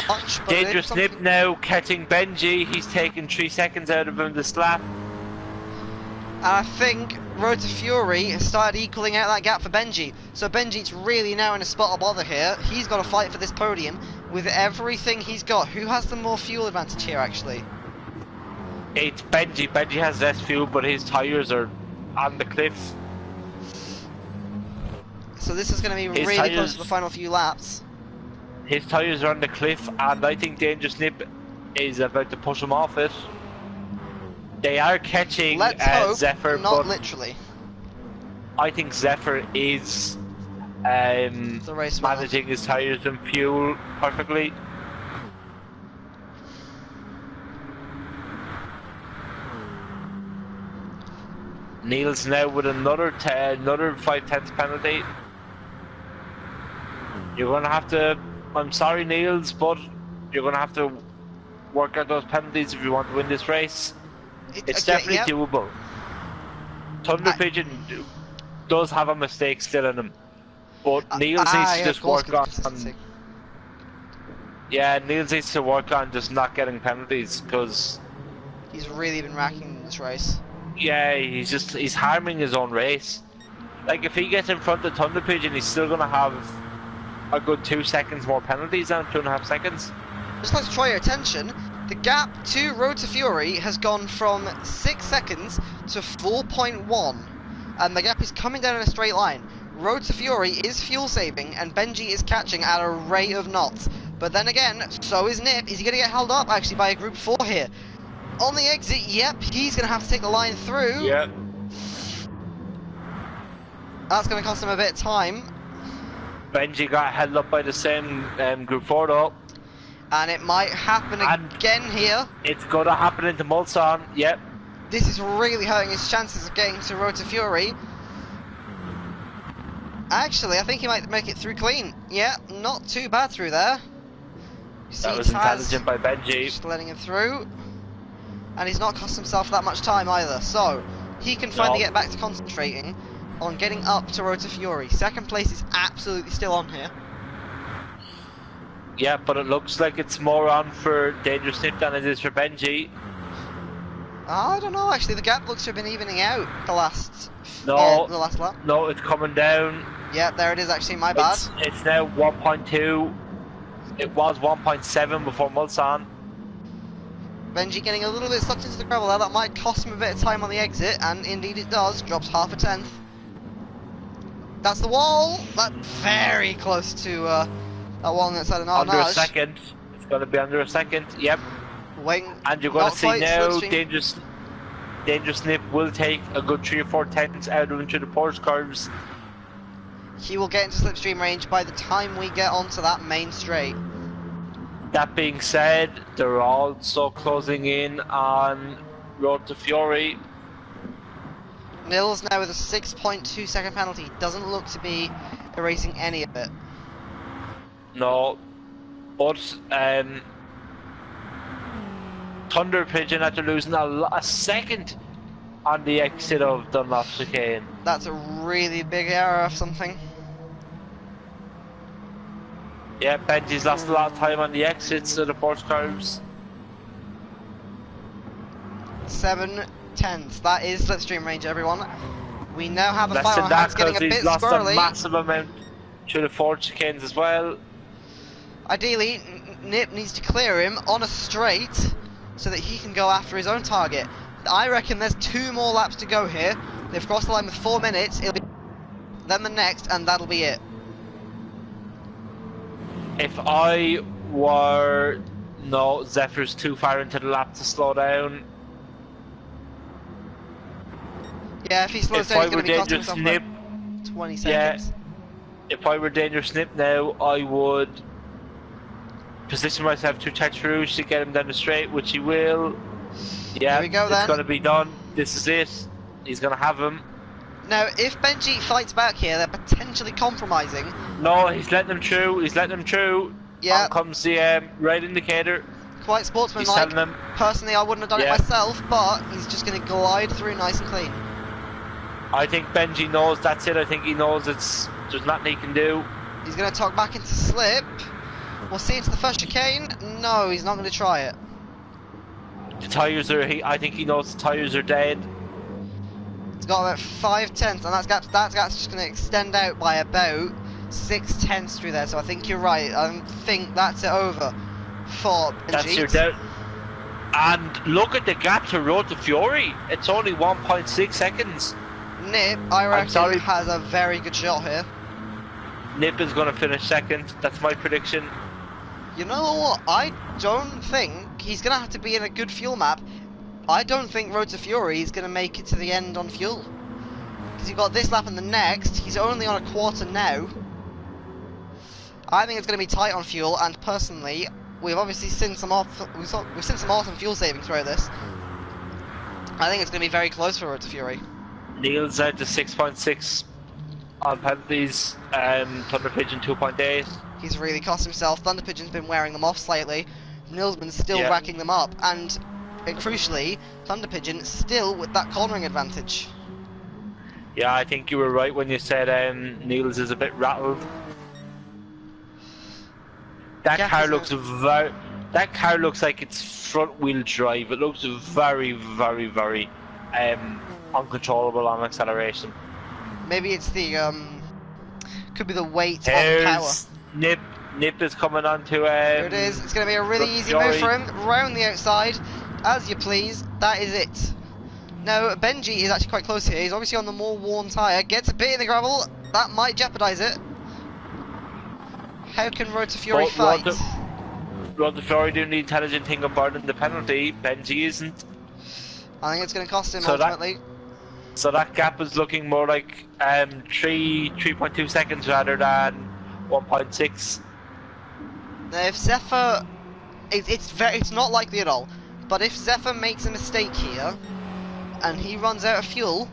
Speaker 1: much, but
Speaker 2: Dangerous Nip now catching Benji. He's taken 3 seconds out of him this lap.
Speaker 1: And I think Rota Fury has started equaling out that gap for Benji. So Benji's really now in a spot of bother here. He's got to fight for this podium with everything he's got. Who has the more fuel advantage here, actually?
Speaker 2: It's Benji. Benji has less fuel, but his tyres are on the cliff.
Speaker 1: So this is going to be really close to the final few laps.
Speaker 2: His tyres are on the cliff, and I think Dangerous Nip is about to push him off it. They are catching Zephyr,
Speaker 1: not
Speaker 2: but
Speaker 1: literally.
Speaker 2: I think Zephyr is
Speaker 1: the race
Speaker 2: managing his tyres and fuel perfectly. Nils now with another 5/10 penalty. You're going to have to, I'm sorry Nils, but you're going to have to work out those penalties if you want to win this race. It's definitely doable. Thunder Pigeon does have a mistake still in him, but Nils needs to just work on. Yeah, Nils needs to work on just not getting penalties, because
Speaker 1: he's really been racking this race.
Speaker 2: Yeah, he's harming his own race. Like if he gets in front of Thunder Pigeon, he's still gonna have a good 2 seconds more penalties than 2.5 seconds.
Speaker 1: Just like to draw your attention, the gap to Rota Fury has gone from 6 seconds to 4.1, and the gap is coming down in a straight line. Rota Fury is fuel saving, and Benji is catching at a rate of knots. But then again, so is Nip. Is he going to get held up actually by a Group 4 here? On the exit, yep, he's going to have to take the line through.
Speaker 2: Yep.
Speaker 1: That's going to cost him a bit of time.
Speaker 2: Benji got held up by the same Group 4 though.
Speaker 1: And it might happen again here.
Speaker 2: It's going to happen into Mulsanne, yep.
Speaker 1: This is really hurting his chances of getting to Rota Fury. Actually, I think he might make it through clean. Yeah, not too bad through there.
Speaker 2: That was intelligent by Benji.
Speaker 1: Just letting him through. And he's not cost himself that much time either. So, he can finally get back to concentrating on getting up to Rota Fury. Second place is absolutely still on here.
Speaker 2: Yeah, but it looks like it's more on for Dangerous Nip than it is for Benji.
Speaker 1: I don't know, actually, the gap looks to have been evening out the last
Speaker 2: No,
Speaker 1: the last lap.
Speaker 2: no, it's coming down.
Speaker 1: Yeah, there it is, actually, my bad.
Speaker 2: It's now 1.2. It was 1.7 before Mulsanne.
Speaker 1: Benji getting a little bit sucked into the gravel there. That might cost him a bit of time on the exit, and indeed it does. Drops half a tenth. That's the wall. That's very close to that wall on that side of Narnage.
Speaker 2: Under a second. It's going to be under a second. Yep.
Speaker 1: Waiting.
Speaker 2: And you're going to see now
Speaker 1: slipstream.
Speaker 2: Dangerous Nip will take a good 3 or 4 tenths out of into the Porsche curves.
Speaker 1: He will get into slipstream range by the time we get onto that main straight.
Speaker 2: That being said, they're also closing in on Road to Fury.
Speaker 1: Nils now with a 6.2 second penalty. Doesn't look to be erasing any of it.
Speaker 2: No, but Thunder Pigeon after losing a second on the exit of Dunlop chicane.
Speaker 1: That's a really big error of something.
Speaker 2: Yeah, Benji's lost a lot of time on the exits of the Porsche curves.
Speaker 1: 7 tenths. That is slipstream range, everyone. We now have a
Speaker 2: Less
Speaker 1: fight
Speaker 2: than
Speaker 1: on
Speaker 2: that
Speaker 1: hands getting a
Speaker 2: because
Speaker 1: bit
Speaker 2: he's lost
Speaker 1: squirrely.
Speaker 2: a massive amount through the Ford chicanes as well.
Speaker 1: Ideally, Nip needs to clear him on a straight so that he can go after his own target. I reckon there's 2 more laps to go here. They've crossed the line with 4 minutes. It'll be then the next, and that'll be it.
Speaker 2: If I were... No, Zephyr's too far into the lap to slow down.
Speaker 1: Yeah, if he slows down, he's going to be costing himself
Speaker 2: Nip,
Speaker 1: 20 seconds.
Speaker 2: if I were Dangerous Nip now, I would position myself to touch Rouge to get him down the straight, which he will. Yeah,
Speaker 1: Here we go,
Speaker 2: it's
Speaker 1: then.
Speaker 2: going to be done. This is it. He's going to have him.
Speaker 1: Now, if Benji fights back here, they're potentially compromising.
Speaker 2: No, he's letting them through. He's letting them through.
Speaker 1: Yeah.
Speaker 2: On comes the red indicator.
Speaker 1: Quite
Speaker 2: He's
Speaker 1: sportsmanlike.
Speaker 2: telling them.
Speaker 1: Personally, I wouldn't have done it myself, but he's just going to glide through nice and clean.
Speaker 2: I think Benji knows that's it. I think he knows there's nothing he can do.
Speaker 1: He's going to tuck back into slip. We'll see into the first chicane. No, he's not going to try it.
Speaker 2: The tyres are. I think he knows the tyres are dead.
Speaker 1: It's got about 5 tenths, and that's just going to extend out by about 6 tenths through there. So I think you're right. I think that's it over for Benji.
Speaker 2: That's your doubt. And look at the gap to Road to Fury. It's only 1.6 seconds.
Speaker 1: Nip, I reckon, has a very good shot here.
Speaker 2: Nip is going to finish second. That's my prediction.
Speaker 1: You know what? I don't think he's going to have to be in a good fuel map. I don't think Road to Fury is going to make it to the end on fuel. Because you've got this lap and the next. He's only on a quarter now. I think it's going to be tight on fuel, and personally, we've obviously seen some we've seen some awesome fuel saving through this. I think it's going to be very close for Road to Fury.
Speaker 2: Neil's out to 6.6 on penalties. Thunder Pigeon 2.8.
Speaker 1: He's really cost himself. Thunder Pigeon's been wearing them off slightly. Nilsman's still racking them up, and crucially, Thunder Pigeon still with that cornering advantage.
Speaker 2: Yeah, I think you were right when you said Niels is a bit rattled. That car looks that car looks like it's front wheel drive. It looks very, very, very uncontrollable on acceleration.
Speaker 1: Maybe it's the could be the weight of the power.
Speaker 2: Nip is coming on to
Speaker 1: Here it is. It's going to be a really easy move for him. Round the outside, as you please. That is it. Now, Benji is actually quite close here. He's obviously on the more worn tyre. Gets a bit in the gravel. That might jeopardise it. How can Road to Fury fight?
Speaker 2: Road to Fury doing the intelligent thing of burning the penalty. Benji isn't.
Speaker 1: I think it's going to cost him ultimately.
Speaker 2: So that gap is looking more like 3.2 seconds rather than 1.6.
Speaker 1: Now, if Zephyr, it's not likely at all. But if Zephyr makes a mistake here, and he runs out of fuel,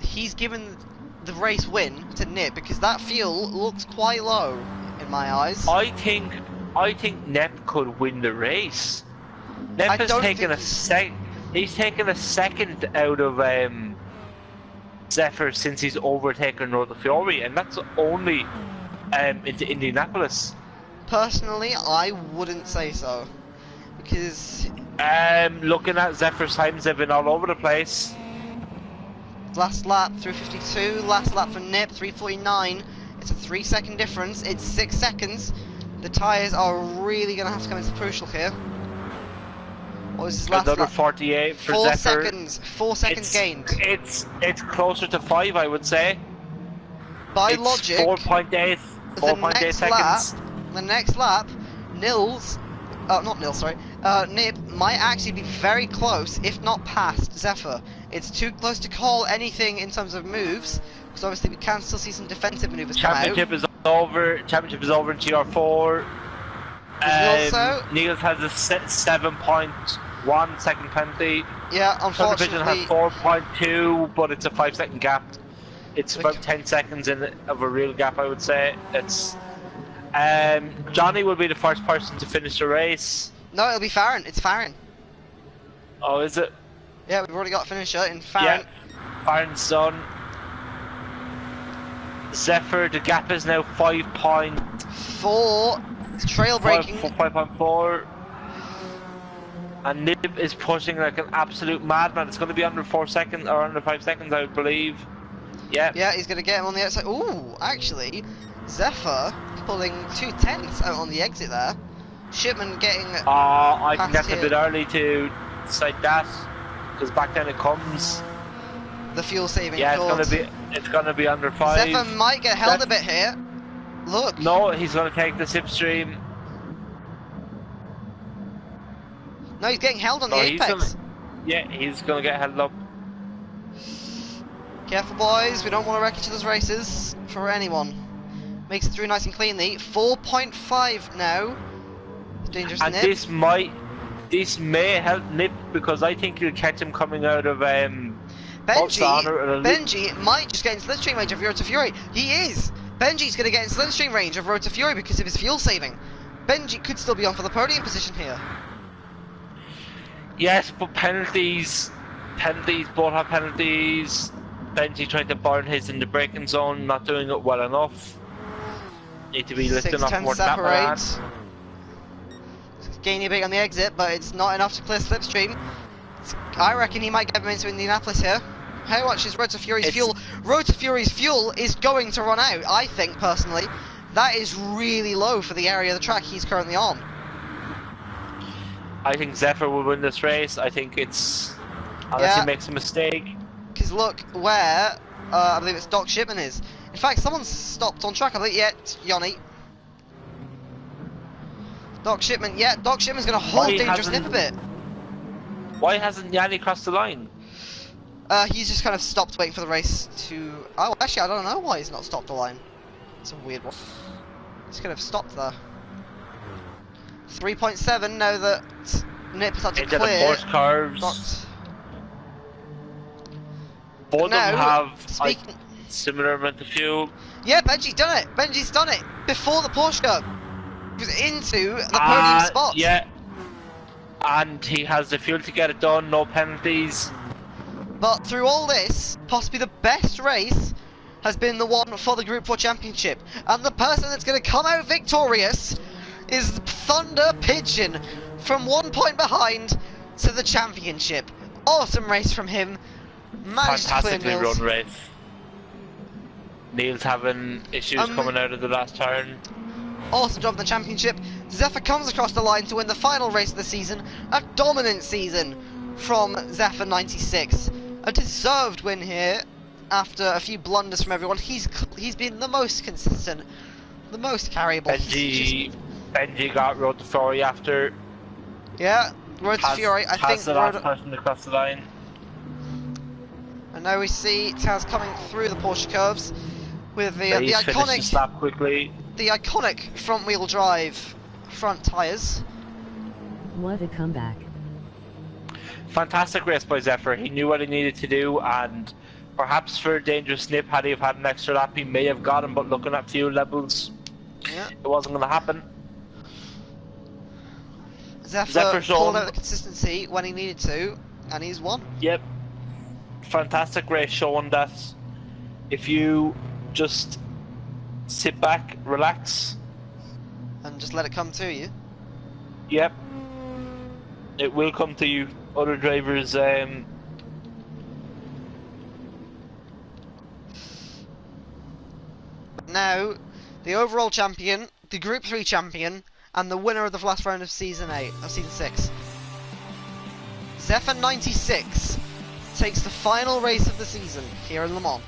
Speaker 1: he's given the race win to Nip, because that fuel looks quite low in my eyes.
Speaker 2: I think Nip could win the race. Nip has taken he's taken a second out of Zephyr since he's overtaken Road to Fury, and that's only into Indianapolis.
Speaker 1: Personally, I wouldn't say so. Because
Speaker 2: Looking at Zephyr's times, they've been all over the place.
Speaker 1: last lap 3:52, last lap for Nip 3:49. It's a 3-second difference. It's 6 seconds. The tyres are really going to have to come into crucial here. What was his last
Speaker 2: Another
Speaker 1: lap?
Speaker 2: 48 for
Speaker 1: 4
Speaker 2: Zephyr.
Speaker 1: seconds. 4 seconds gained.
Speaker 2: It's closer to 5, I would say.
Speaker 1: By
Speaker 2: It's
Speaker 1: logic,
Speaker 2: 4.8 seconds.
Speaker 1: The next lap, Nils, not Nils, sorry, Nip might actually be very close, if not past Zephyr. It's too close to call anything in terms of moves, because obviously we can still see some defensive maneuvers come out.
Speaker 2: Championship is over in GR4.
Speaker 1: Also,
Speaker 2: Niels has a 7.1 second penalty.
Speaker 1: yeah,
Speaker 2: Third division has
Speaker 1: unfortunately,
Speaker 2: 4.2, but it's a 5-second gap. It's about 10 seconds of a real gap, I would say. It's Johnny will be the first person to finish the race.
Speaker 1: no, it'll be Farron. It's Farron.
Speaker 2: Oh, is it?
Speaker 1: Yeah, we've already got a finisher in Farron.
Speaker 2: Yeah, Farron's done. Zephyr, the gap is now
Speaker 1: 4. It's trail breaking.
Speaker 2: 5.4. And Nib is pushing like an absolute madman. It's going to be under 4 seconds or under 5 seconds, I would believe. Yeah.
Speaker 1: Yeah, he's going to get him on the outside. Ooh, actually, Zephyr pulling 2/10 out on the exit there. Shipman getting.
Speaker 2: I think
Speaker 1: past
Speaker 2: that's a bit early to decide that, because back then it comes.
Speaker 1: The fuel saving.
Speaker 2: Yeah,
Speaker 1: clause.
Speaker 2: it's gonna be under 5.
Speaker 1: Zephyr might get held a bit here. Look.
Speaker 2: No, he's gonna take the slipstream.
Speaker 1: No, he's getting held on the apex.
Speaker 2: He's gonna get held up.
Speaker 1: Careful, boys. We don't want to wreck each other's races for anyone. Makes it through nice and cleanly. 4.5 now. Dangerous
Speaker 2: And
Speaker 1: Nip.
Speaker 2: this may help Nip, because I think you'll catch him coming out of
Speaker 1: Benji might just get into slipstream range of Road to Fury. He is! Benji's going to get into slipstream range of Road to Fury because of his fuel saving. Benji could still be on for the podium position here.
Speaker 2: Yes, but penalties, both have penalties. Benji trying to burn his in the braking zone, not doing it well enough. Need to be lifting off more than that, man.
Speaker 1: Gaining a bit on the exit, but it's not enough to clear slipstream. I reckon he might get him into Indianapolis here. How much is Road to Fury's fuel? Road to Fury's fuel is going to run out, I think, personally. That is really low for the area of the track he's currently on.
Speaker 2: I think Zephyr will win this race. I think it's... Unless he makes a mistake.
Speaker 1: Because look where, I believe it's Doc Shipman is. In fact, someone's stopped on track, I believe, it's Yanni. Doc Shipman, Doc Shipman's going to hold Dangerous Nip a bit.
Speaker 2: Why hasn't Yanni crossed the line?
Speaker 1: He's just kind of stopped waiting for the race to... Oh, actually, I don't know why he's not stopped the line. It's a weird one. He's kind of stopped there. 3.7 now that Nip has had to
Speaker 2: Into
Speaker 1: clear.
Speaker 2: the Porsche curves. Both of them have a similar amount of fuel.
Speaker 1: Yeah, Benji's done it. Benji's done it before the Porsche curve. He was into the podium spot.
Speaker 2: Yeah. And he has the fuel to get it done, no penalties.
Speaker 1: But through all this, possibly the best race has been the one for the Group 4 Championship. And the person that's going to come out victorious is Thunder Pigeon, from 1 point behind to the championship. Awesome race from him. Managed
Speaker 2: Fantastically
Speaker 1: to clear
Speaker 2: run race. Neil's having issues coming out of the last turn.
Speaker 1: Awesome job in the championship. Zephyr comes across the line to win the final race of the season. A dominant season from Zephyr 96. A deserved win here after a few blunders from everyone. He's been the most consistent, the most carryable.
Speaker 2: Benji got Road to Fury after.
Speaker 1: Yeah, Road to Fury. I think
Speaker 2: the last person to cross the line.
Speaker 1: And now we see Taz coming through the Porsche curves with the iconic front-wheel drive front tyres.
Speaker 3: What a comeback.
Speaker 2: Fantastic race by Zephyr. He knew what he needed to do, and perhaps for Dangerous Nip, had he have had an extra lap, he may have got him, but looking at fuel levels, it wasn't going to happen.
Speaker 1: Zephyr pulled out the consistency when he needed to, and he's won.
Speaker 2: Yep. Fantastic race, showing that if you just sit back, relax,
Speaker 1: and just let it come to you.
Speaker 2: Yep. It will come to you. Other drivers,
Speaker 1: Now, the overall champion, the Group 3 champion, and the winner of the last round of Season 6. Zephyr 96 takes the final race of the season here in Le Mans.